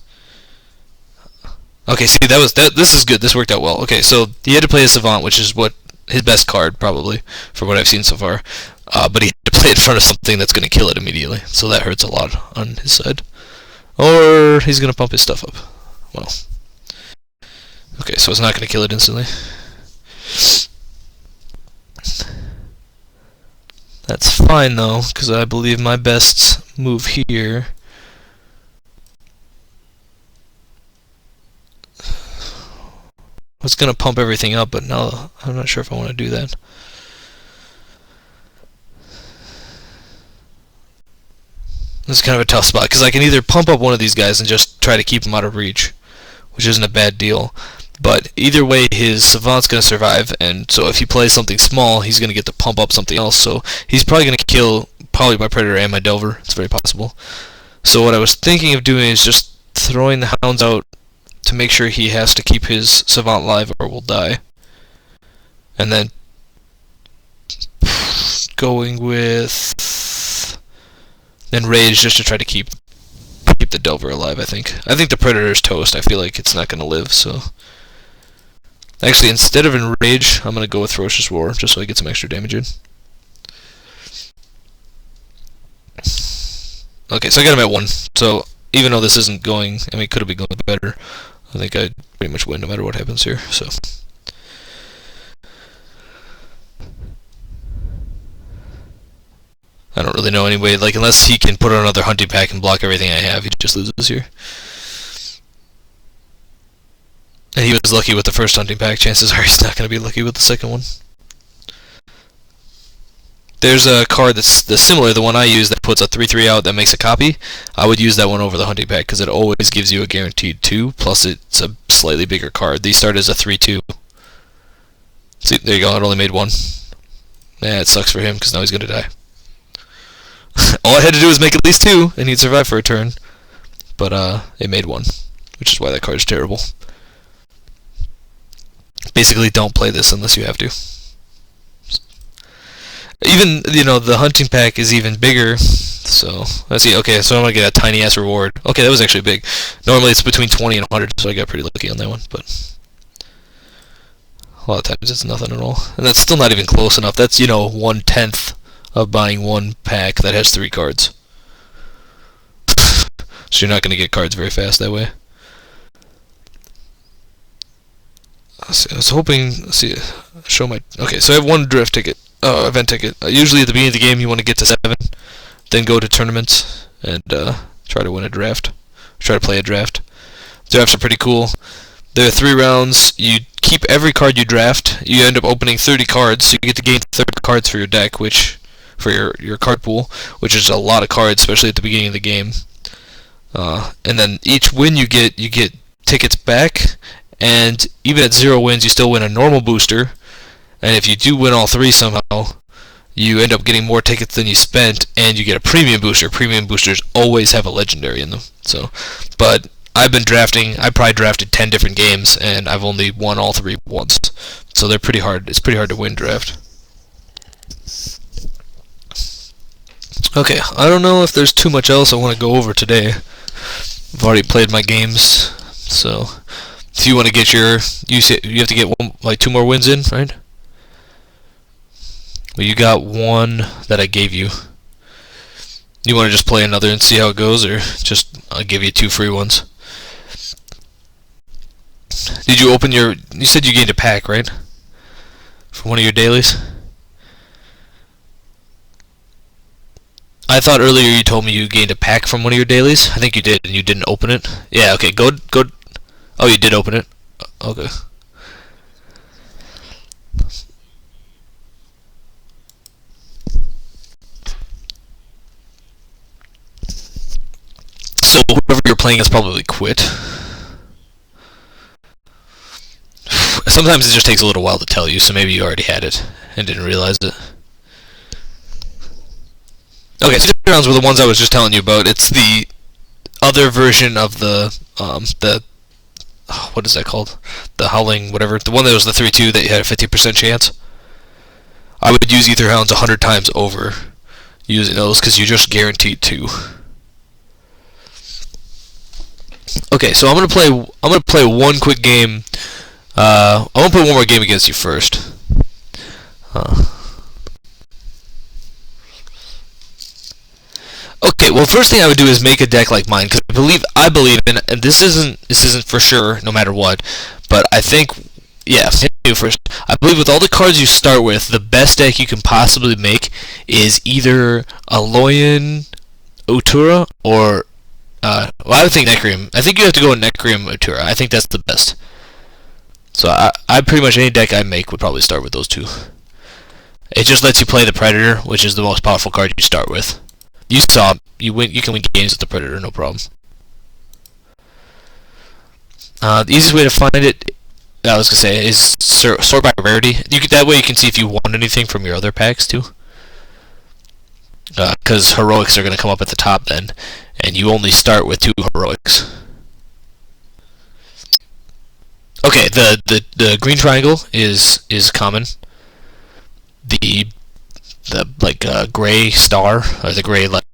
Okay, see, this is good. This worked out well. Okay, so he had to play a Savant, which is what his best card, probably, from what I've seen so far. But he had to play in front of something that's going to kill it immediately. So that hurts a lot on his side. Or he's going to pump his stuff up. Well. Okay, so it's not going to kill it instantly. That's fine, though, because I believe my best move here... I was going to pump everything up, but now I'm not sure if I want to do that. This is kind of a tough spot, because I can either pump up one of these guys and just try to keep him out of reach, which isn't a bad deal. But either way, his Savant's going to survive, and so if he plays something small, he's going to get to pump up something else. So he's probably going to kill probably my Predator and my Delver. It's very possible. So what I was thinking of doing is just throwing the Hounds out to make sure he has to keep his Savant alive or will die. And then going with Enrage just to try to keep the Delver alive, I think. I think the Predator's toast. I feel like it's not going to live, so... Actually, instead of Enrage, I'm going to go with Ferocious Roar, just so I get some extra damage in. Okay, so I got him at 1. So, even though this isn't going... I mean, it could have been going better. I think I'd pretty much win no matter what happens here, so... I don't really know anyway, like, unless he can put on another Hunting Pack and block everything I have, he just loses here. And he was lucky with the first Hunting Pack, chances are he's not going to be lucky with the second one. There's a card that's similar, the one I use, that puts a 3/3 out that makes a copy. I would use that one over the Hunting Pack, because it always gives you a guaranteed 2, plus it's a slightly bigger card. These start as a 3/2. See, there you go, it only made 1. Yeah, it sucks for him, because now he's going to die. All I had to do was make at least 2, and he'd survive for a turn. But, it made 1, which is why that card's terrible. Basically, don't play this unless you have to. Even, you know, the Hunting Pack is even bigger, so, let's see, okay, so I'm gonna get a tiny-ass reward. Okay, that was actually big. Normally it's between 20 and 100, so I got pretty lucky on that one, but... a lot of times it's nothing at all. And that's still not even close enough. That's, you know, 1/10 of buying one pack that has 3 cards. so you're not going to get cards very fast that way. Let's see, I was hoping. Let's see, show my. Okay, so I have one draft ticket, event ticket. Usually at the beginning of the game, you want to get to 7, then go to tournaments and try to win a draft. Try to play a draft. Drafts are pretty cool. There are 3 rounds. You keep every card you draft. You end up opening 30 cards, so you get to gain 30 cards for your deck, which for your card pool, which is a lot of cards, especially at the beginning of the game. And then each win you get tickets back, and even at 0 wins, you still win a normal booster. And if you do win all 3 somehow, you end up getting more tickets than you spent, and you get a premium booster. Premium boosters always have a legendary in them. So, but I've been drafting. I probably drafted 10 different games, and I've only won all 3 once. So they're pretty hard. It's pretty hard to win draft. Okay, I don't know if there's too much else I want to go over today. I've already played my games, so if you want to get you have to get 2 more wins in, right? Well, you got 1 that I gave you. You want to just play another and see how it goes, or just I'll give you 2 free ones? Did you open your? You said you gained a pack, right? For one of your dailies. I thought earlier you told me you gained a pack from one of your dailies. I think you did, and you didn't open it. Yeah. Okay. Go. Oh, you did open it. Okay. So whoever you're playing has probably quit. Sometimes it just takes a little while to tell you, so maybe you already had it and didn't realize it. Okay, so the rounds were the ones I was just telling you about. It's the other version of the what is that called? The Howling, whatever. The one that was the 3/2 that you had a 50% chance. I would use Ether Hounds 100 times over using those because you just guaranteed 2. Okay, so I'm gonna play one quick game. I want to play one more game against you first. Okay, well, first thing I would do is make a deck like mine, because I believe, and this isn't for sure, no matter what, but I think, yeah, first, I believe with all the cards you start with, the best deck you can possibly make is either Aloyan Otura or, well, I would think Necreum. I think you have to go with Necreum Otura. I think that's the best. So I pretty much any deck I make would probably start with those 2. It just lets you play the Predator, which is the most powerful card you start with. You saw you can win games with the Predator, no problem. The easiest way to find it, I was gonna say, is sort by rarity. That way you can see if you won anything from your other packs too. Because heroics are gonna come up at the top then, and you only start with 2 heroics. Okay, the green triangle is common. The gray star, or the gray, like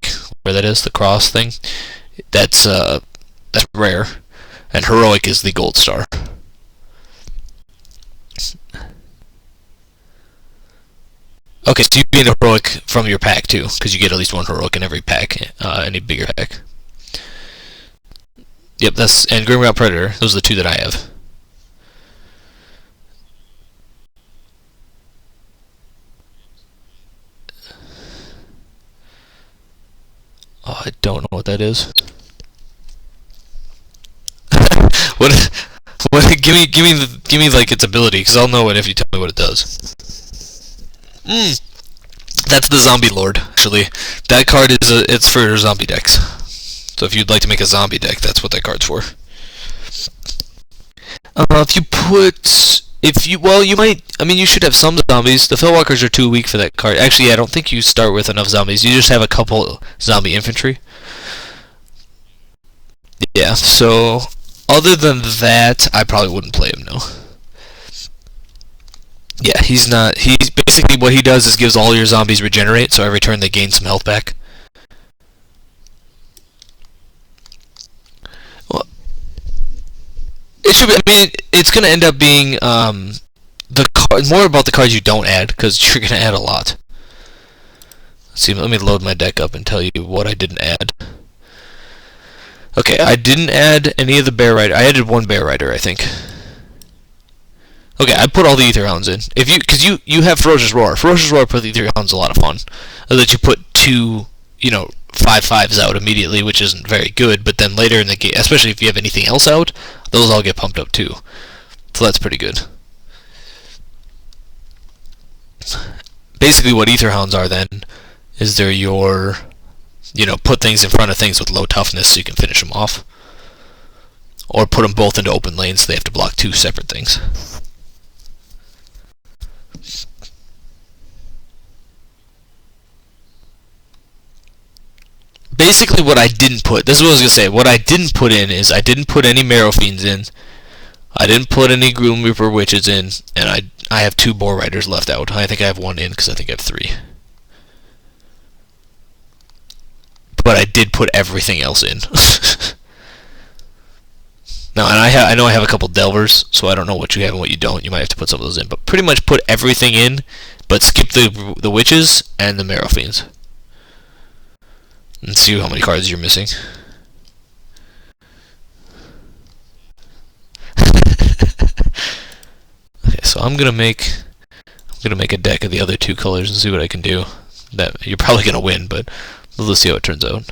where that is, the cross thing, that's rare, and heroic is the gold star. Okay, so you gain a heroic from your pack too, because you get at least 1 heroic in every pack, any bigger pack. Yep, and Grimrout Predator. Those are the 2 that I have. Oh, I don't know what that is. What? Give me like its ability, because I'll know it if you tell me what it does. That's the Zombie Lord. Actually, that card it's for zombie decks. So if you'd like to make a zombie deck, that's what that card's for. You might. I mean, you should have some zombies. The Fellwalkers are too weak for that card. Actually, I don't think you start with enough zombies. You just have a couple zombie infantry. Yeah. So, other than that, I probably wouldn't play him. No. Yeah, he's not. He's basically what he does is gives all your zombies regenerate. So every turn they gain some health back. It should be. I mean, it's gonna end up being more about the cards you don't add, because you're gonna add a lot. Let's see, let me load my deck up and tell you what I didn't add. Okay, I didn't add any of the Bear Rider. I added one Bear Rider, I think. Okay, I put all the Ether Hounds in. If you, because you have Ferocious Roar. Ferocious Roar with Ether Hounds is a lot of fun. That you put two, 5/5s out immediately, which isn't very good. But then later in the game, especially if you have anything else out, those all get pumped up too. So that's pretty good. Basically, what Ether Hounds are then is they're your, put things in front of things with low toughness so you can finish them off, or put them both into open lanes so they have to block two separate things. Basically, what I didn't put, this is what I was going to say, what I didn't put in is I didn't put any Marrow Fiends in, I didn't put any Gloom Reaper Witches in, and I have 2 Boar Riders left out. I think I have 1 in because I think I have 3. But I did put everything else in. Now, and I know I have a couple Delvers, so I don't know what you have and what you don't. You might have to put some of those in, but pretty much put everything in, but skip the Witches and the Marrow Fiends. And see how many cards you're missing. Okay, so I'm gonna make a deck of the other 2 colors and see what I can do. That you're probably gonna win, but let's see how it turns out.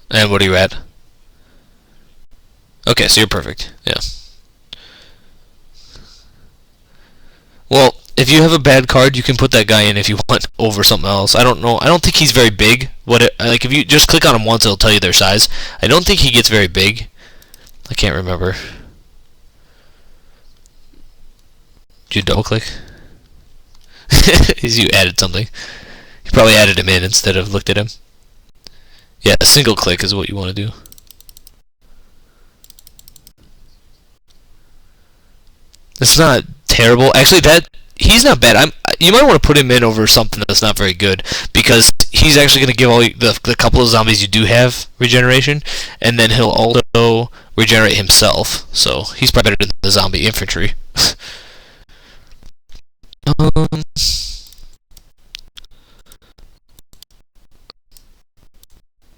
And what are you at? Okay, so you're perfect. Yeah. Well, if you have a bad card, you can put that guy in if you want over something else. I don't know. I don't think he's very big. Like if you just click on him once, it'll tell you their size. I don't think he gets very big. I can't remember. Did you double click? You added something. You probably added him in instead of looked at him. Yeah, a single click is what you want to do. It's not terrible. Actually, he's not bad. You might want to put him in over something that's not very good, because he's actually going to give all the couple of zombies you do have regeneration, and then he'll also regenerate himself. So he's probably better than the zombie infantry. I'm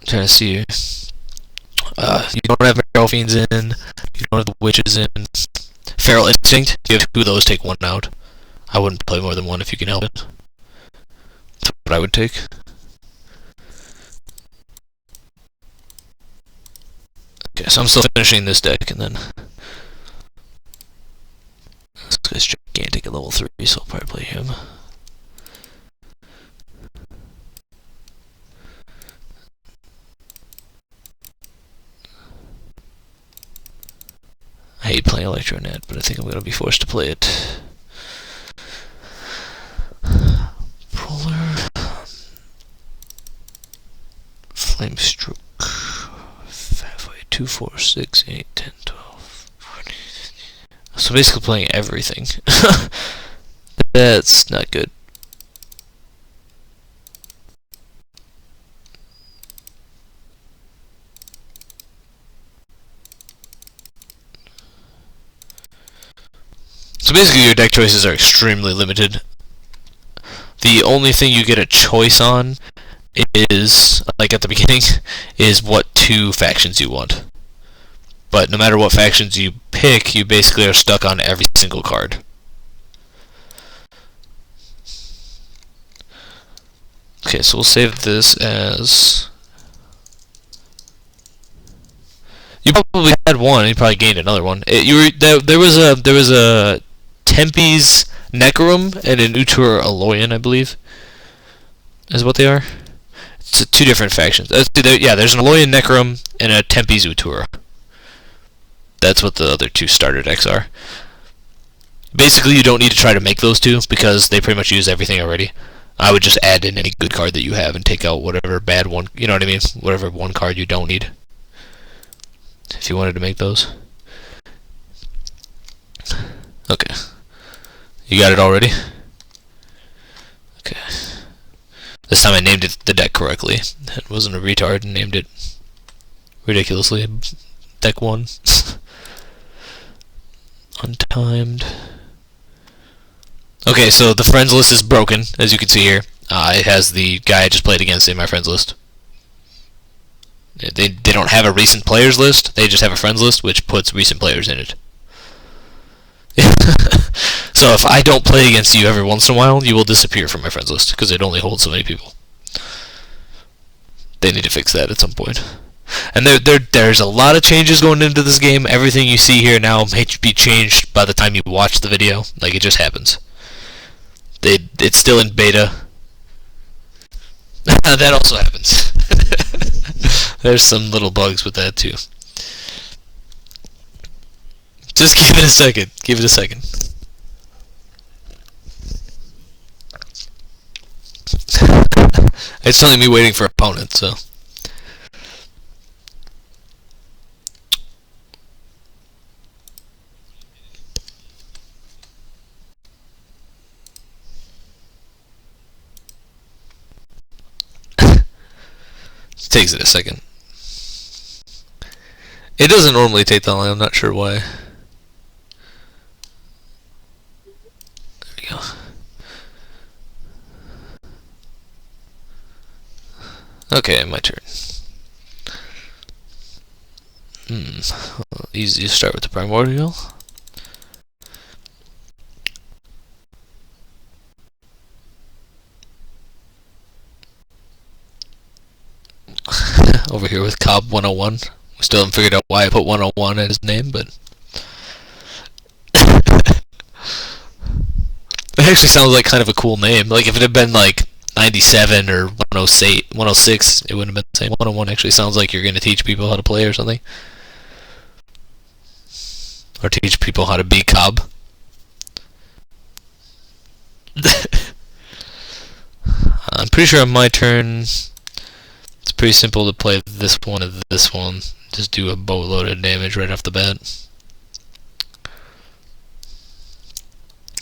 trying to see. You don't have Marrow Fiends in. You don't have the Witches in. Feral Instinct. You have 2 of those, take 1 out. I wouldn't play more than 1 if you can help it. That's what I would take. Okay, so I'm still finishing this deck, and then this guy's gigantic at level 3, so I'll probably play him. I hate playing Electronet, but I think I'm going to be forced to play it. Polar Flame Stroke. 2, 4, 6, 8, 10, 12, 14, 15. So basically playing everything. That's not good. So basically your deck choices are extremely limited. The only thing you get a choice on is, like at the beginning, is what 2 factions you want. But no matter what factions you pick, you basically are stuck on every single card. Okay, so we'll save this as... You probably had 1, and you probably gained another one. There was a Tempe's Necrum and an Utur Aloyan, I believe, is what they are. It's 2 different factions. Yeah, there's an Aloyan Necrum and a Tempe's Utur. That's what the other 2 starter decks are. Basically, you don't need to try to make those 2, because they pretty much use everything already. I would just add in any good card that you have and take out whatever bad one, you know what I mean? Whatever 1 card you don't need, if you wanted to make those. Okay. You got it already? Okay. This time I named the deck correctly. It wasn't a retard and named it ridiculously. Deck 1. Untimed. Okay, so the friends list is broken, as you can see here. It has the guy I just played against in my friends list. They don't have a recent players list, they just have a friends list, which puts recent players in it. So if I don't play against you every once in a while, you will disappear from my friends list, because it only holds so many people. They need to fix that at some point. And there's a lot of changes going into this game. Everything you see here now may be changed by the time you watch the video. Like, it just happens. It's still in beta. That also happens. There's some little bugs with that too. Just give it a second. Give it a second. It's only me waiting for opponents, so. Takes it a second. It doesn't normally take that long, I'm not sure why. There we go. Okay, my turn. Easy to start with the primordial. Over here with Cobb 101. We still haven't figured out why I put 101 in his name, but it actually sounds like kind of a cool name. Like if it had been like 97 or 106, it wouldn't have been the same. 101 actually sounds like you're going to teach people how to play or something. Or teach people how to be Cobb. I'm pretty sure on my turn, it's pretty simple to play this one and this one. Just do a boatload of damage right off the bat.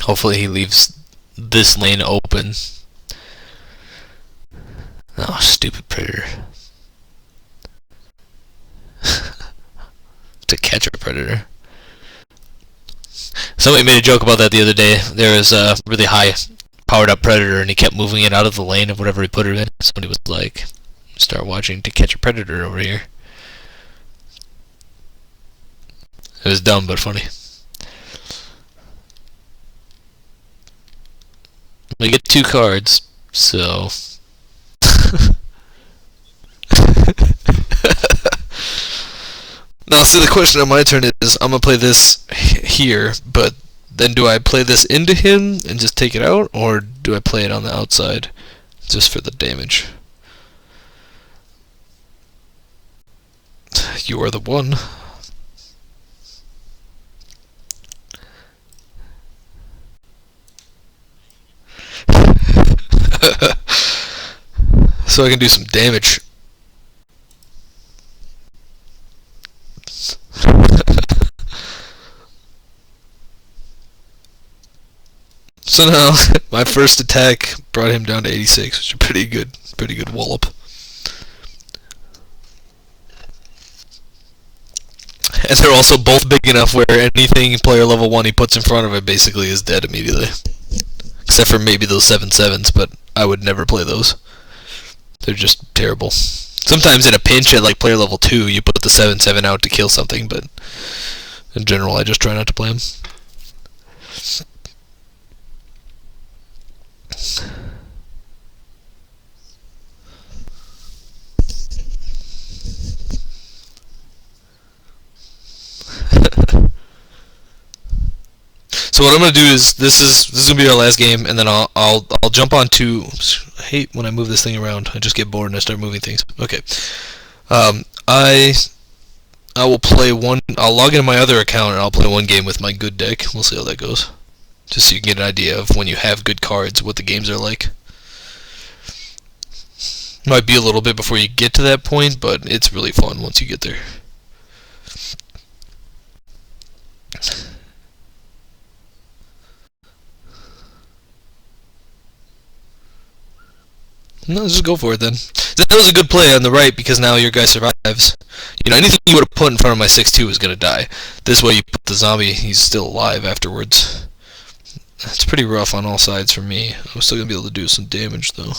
Hopefully he leaves this lane open. Oh, stupid predator. To catch a predator. Somebody made a joke about that the other day. There was a really high powered up predator and he kept moving it out of the lane of whatever he put her in. Somebody was like, start watching To Catch a Predator over here. It was dumb but funny. We get 2 cards, so now see, the question on my turn is, I'm gonna play this here, but then do I play this into him and just take it out, or do I play it on the outside just for the damage? You are the one. So I can do some damage. So now, my first attack brought him down to 86, which is a pretty good wallop. And they're also both big enough where anything player level 1 he puts in front of it basically is dead immediately. Except for maybe those 7/7s, but I would never play those. They're just terrible. Sometimes in a pinch at like player level 2, you put the 7/7 out to kill something, but in general I just try not to play them. So what I'm gonna do is this is gonna be our last game, and then I'll jump on to. I hate when I move this thing around. I just get bored and I start moving things. Okay. I will play one. I'll log into my other account and I'll play one game with my good deck. We'll see how that goes. Just so you can get an idea of when you have good cards, what the games are like. Might be a little bit before you get to that point, but it's really fun once you get there. No, just go for it then. This That was a good play on the right because now your guy survives. You know, anything you would have put in front of my 6-2 is going to die. This way you put the zombie, he's still alive afterwards. It's pretty rough on all sides for me. I'm still going to be able to do some damage though.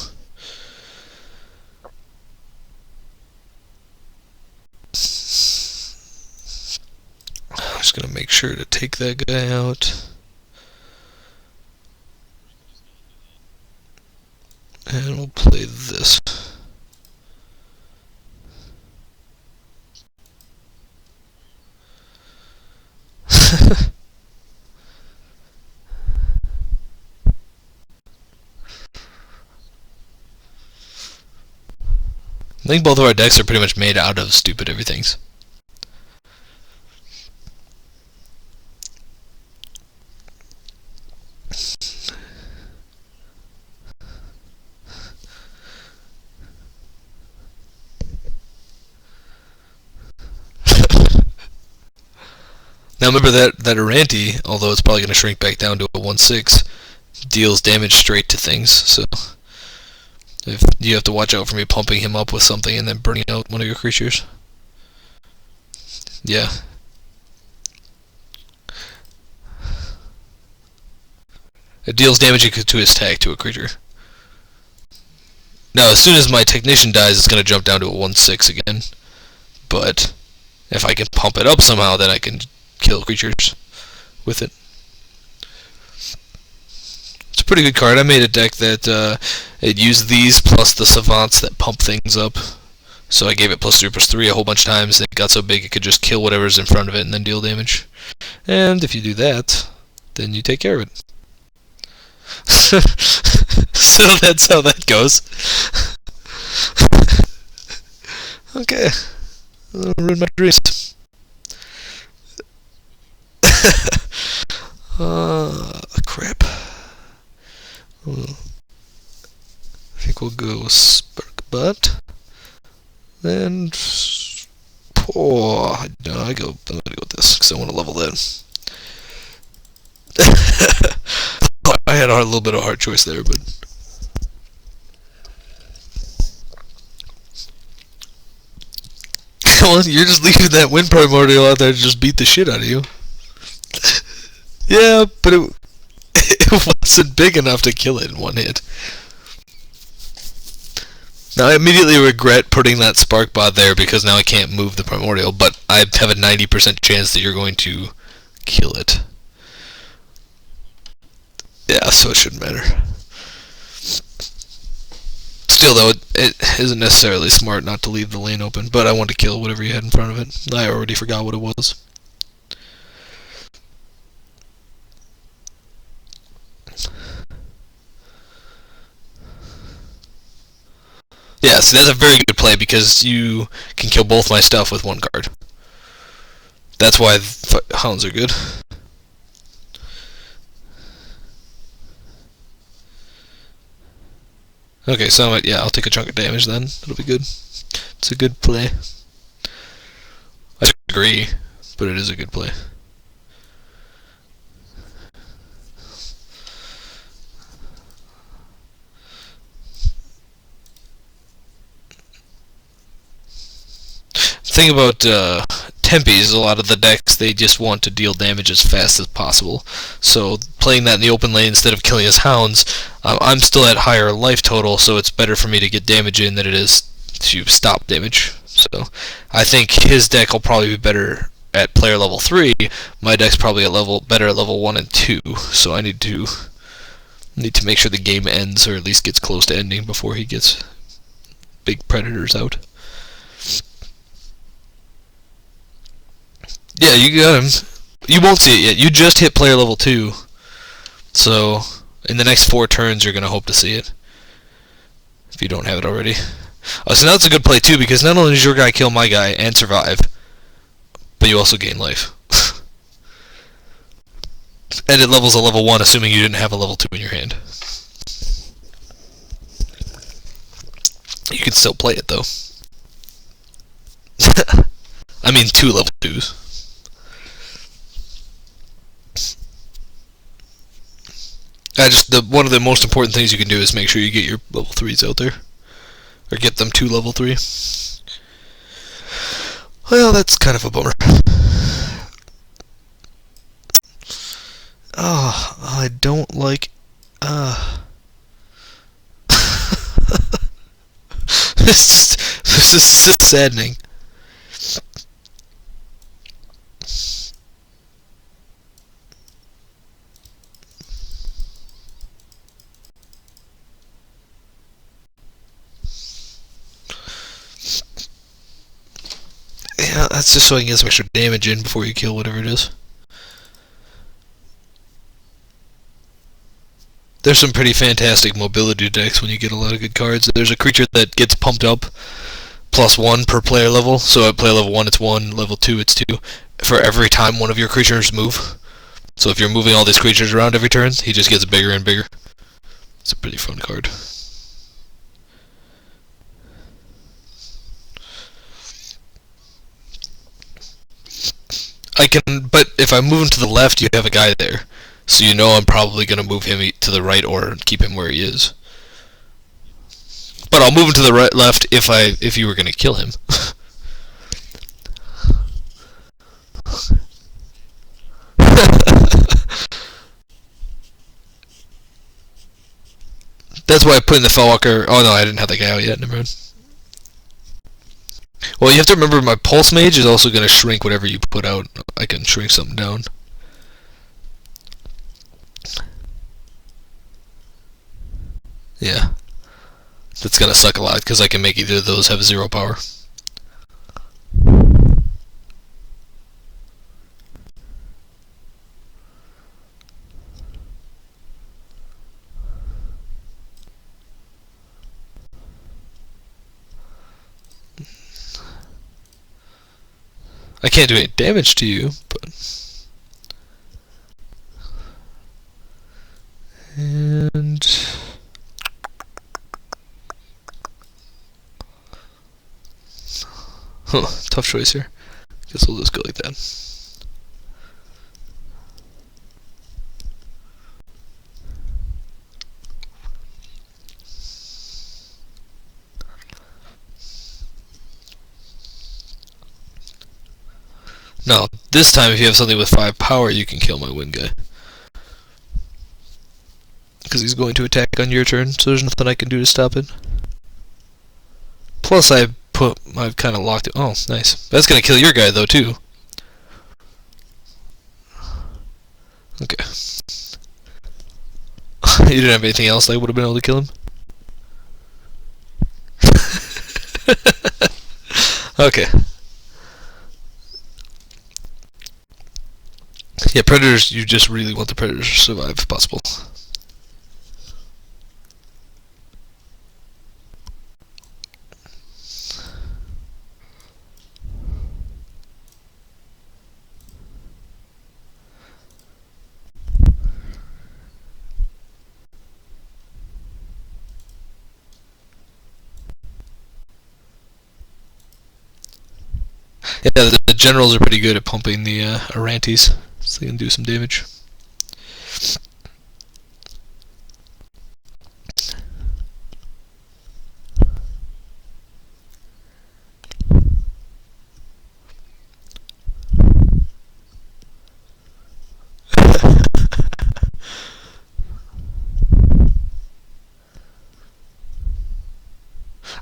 I'm just going to make sure to take that guy out. And we'll play this. I think both of our decks are pretty much made out of stupid everythings. Now remember that Aranti, although it's probably going to shrink back down to a 1/6, deals damage straight to things, so if you have to watch out for me pumping him up with something and then burning out one of your creatures. Yeah. It deals damage to his tag to a creature. Now, as soon as my Technician dies, it's going to jump down to a 1/6 again. But if I can pump it up somehow, then I can kill creatures with it. It's a pretty good card. I made a deck that it used these plus the Savants that pump things up. So I gave it +3/+3 a whole bunch of times, and it got so big it could just kill whatever's in front of it and then deal damage. And if you do that, then you take care of it. So that's how that goes. Okay. I'll ruin my dreams. Crap. I think we'll go Spark Butt. Then, I'm gonna go with this because I want to level that. I had a little bit of a hard choice there, but come on, you're just leaving that Wind Primordial out there to just beat the shit out of you. Yeah, but it wasn't big enough to kill it in one hit. Now I immediately regret putting that Spark Bot there because now I can't move the Primordial, but I have a 90% chance that you're going to kill it. Yeah, so it shouldn't matter. Still though, it isn't necessarily smart not to leave the lane open, but I want to kill whatever you had in front of it. I already forgot what it was. Yeah, so that's a very good play because you can kill both my stuff with one card. That's why Hounds are good. Okay, so yeah, I'll take a chunk of damage then. It'll be good. It's a good play. I agree, but it is a good play. The thing about Tempe's, a lot of the decks, they just want to deal damage as fast as possible. So playing that in the open lane instead of killing his Hounds, I'm still at higher life total, so it's better for me to get damage in than it is to stop damage. So I think his deck will probably be better at player level 3. My deck's probably better at level 1 and 2. So I need to make sure the game ends, or at least gets close to ending before he gets big predators out. Yeah, you got him. You won't see it yet. You just hit player level 2. So in the next 4 turns, you're going to hope to see it. If you don't have it already. Oh, so now it's a good play too, because not only does your guy kill my guy and survive, but you also gain life. And it levels a level 1, assuming you didn't have a level 2 in your hand. You can still play it though. I mean 2 level 2s. One of the most important things you can do is make sure you get your level 3s out there. or get them to level 3. Well, that's kind of a bummer. Oh, I don't like... this is so saddening. Yeah, that's just so I can get some extra damage in before you kill whatever it is. There's some pretty fantastic mobility decks when you get a lot of good cards. There's a creature that gets pumped up +1 per player level. So at player level 1 it's 1, level 2 it's 2, for every time one of your creatures move. So if you're moving all these creatures around every turn, he just gets bigger and bigger. It's a pretty fun card. But if I move him to the left, you have a guy there. So you know I'm probably going to move him to the right or keep him where he is. But I'll move him to the right, left if you were going to kill him. That's why I put in the Fellwalker. Oh no, I didn't have that guy out yet. Never mind. Well, you have to remember my Pulse Mage is also going to shrink whatever you put out. I can shrink something down. Yeah. That's going to suck a lot, because I can make either of those have 0 power. I can't do any damage to you, but... And... Huh, tough choice here. Guess we'll just go like that. Now, this time if you have something with 5 power, you can kill my wind guy. Because he's going to attack on your turn, so there's nothing I can do to stop it. Plus I've kind of locked it. Oh, nice. That's going to kill your guy though, too. Okay. You didn't have anything else that would have been able to kill him? Okay. Yeah, predators, you just really want the predators to survive if possible. Yeah, the generals are pretty good at pumping the Arantes, so they can do some damage.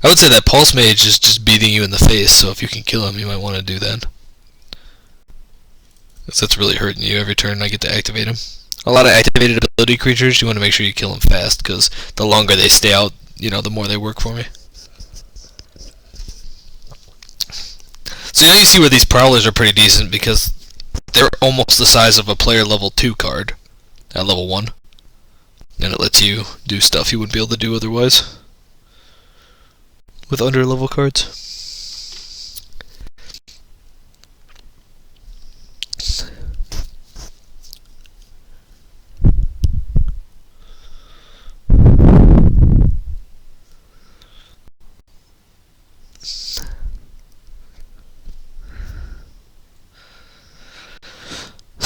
I would say that Pulse Mage is just beating you in the face, so if you can kill him, you might want to do that. Because that's really hurting you every turn I get to activate him. A lot of activated ability creatures, you want to make sure you kill them fast, because the longer they stay out, the more they work for me. So now you see where these Prowlers are pretty decent, because they're almost the size of a player level 2 card at level 1. And it lets you do stuff you wouldn't be able to do otherwise with under level cards.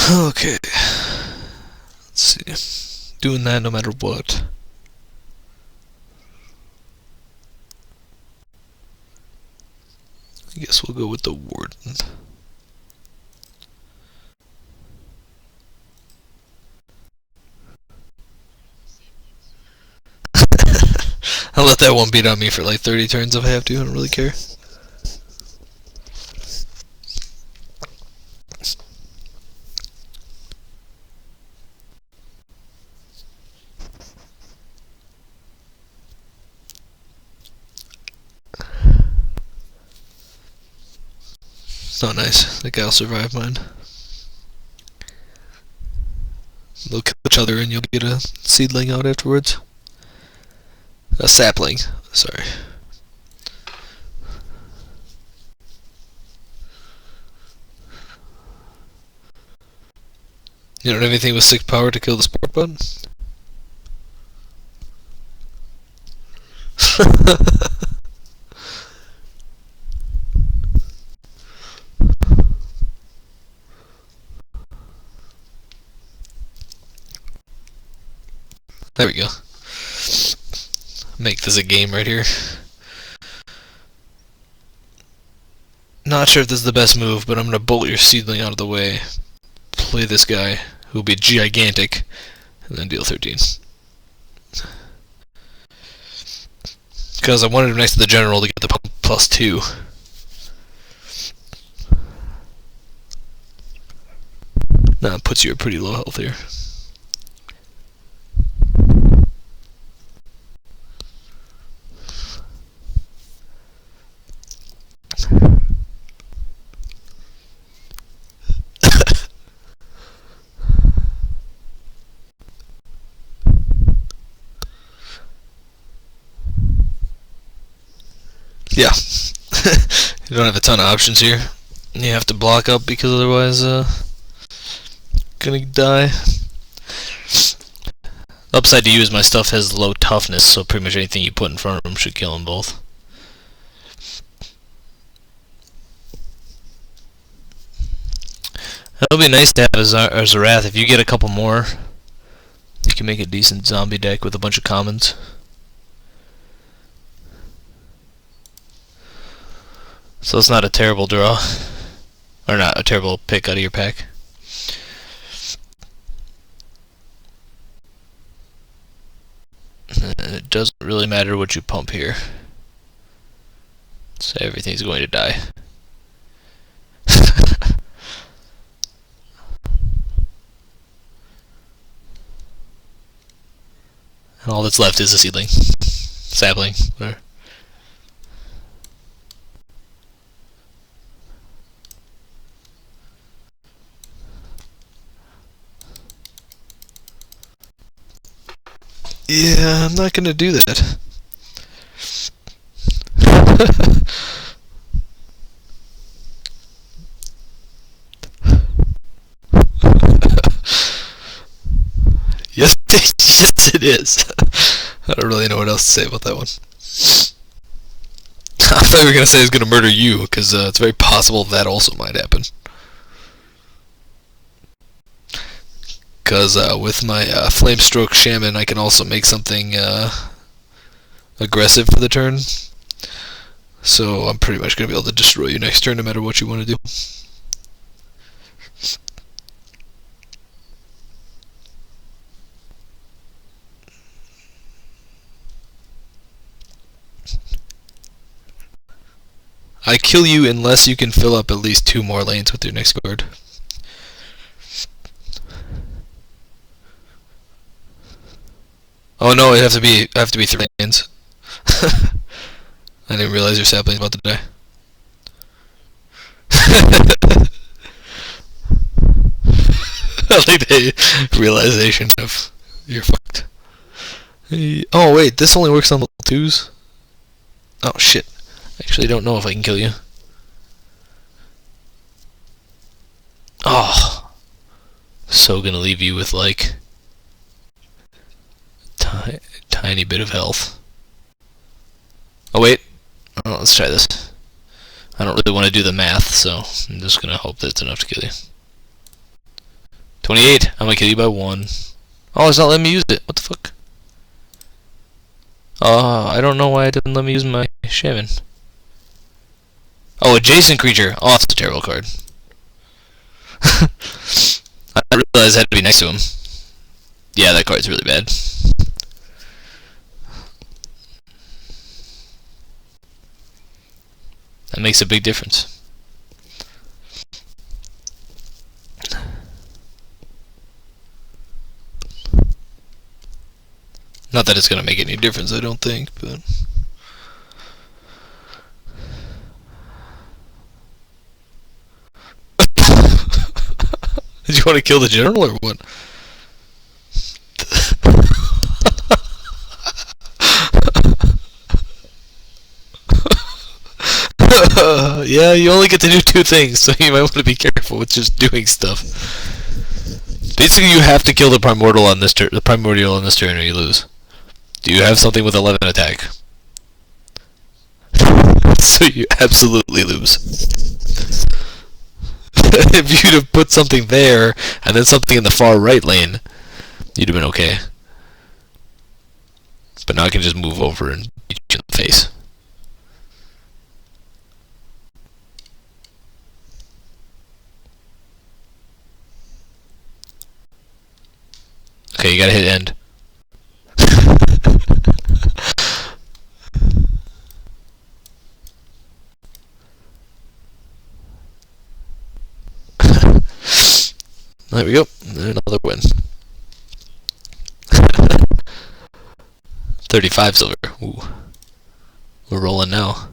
Okay. Let's see. Doing that no matter what. I guess we'll go with the Warden. I'll let that one beat on me for like 30 turns if I have to. I don't really care. Oh, nice. That guy'll survive mine. They'll kill each other and you'll get a seedling out afterwards. A sapling. Sorry. You don't have anything with 6 power to kill the spark button? There we go. Make this a game right here. Not sure if this is the best move, but I'm gonna bolt your seedling out of the way. Play this guy, who'll be gigantic, and then deal 13. Because I wanted him next to the general to get the pump +2. Now it puts you at pretty low health here. Yeah. You don't have a ton of options here. You have to block up because otherwise gonna die. The upside to you is my stuff has low toughness, so pretty much anything you put in front of them should kill them both. It'll be nice to have a Zarath. If you get a couple more, you can make a decent zombie deck with a bunch of commons. So it's not a terrible draw. Or not a terrible pick out of your pack. It doesn't really matter what you pump here. So everything's going to die. And all that's left is a seedling. Sapling, whatever. Yeah, I'm not gonna do that. Yes, yes it is. I don't really know what else to say about that one. I thought you were gonna say it's gonna murder you, because it's very possible that also might happen. Because with my Flame Stroke Shaman, I can also make something aggressive for the turn. So I'm pretty much going to be able to destroy you next turn no matter what you want to do. I kill you unless you can fill up at least 2 more lanes with your next card. Oh no, it have to be 3 lanes. I didn't realize your sapling's about to die. I like the realization of you're fucked. Oh wait, this only works on level 2s? Oh shit. I actually don't know if I can kill you. Oh. So gonna leave you with like tiny bit of health. Oh wait, oh, let's try this. I don't really want to do the math, so I'm just gonna hope that's enough to kill you. 28. I'm gonna kill you by 1. Oh, it's not letting me use it. What the fuck? I don't know why it didn't let me use my shaman. Oh, adjacent creature. Oh, that's a terrible card. I realized I had to be next to him. Yeah, that card's really bad. That makes a big difference. Not that it's going to make any difference, I don't think, but... Did you want to kill the general or what? Yeah, you only get to do 2 things, so you might want to be careful with just doing stuff. Basically, you have to kill the primordial on this turn, or you lose. Do you have something with 11 attack? So you absolutely lose. If you'd have put something there and then something in the far right lane, you'd have been okay. But now I can just move over and beat you in the face. Okay, you gotta hit end. There we go. Another win. 35 silver. Ooh. We're rolling now.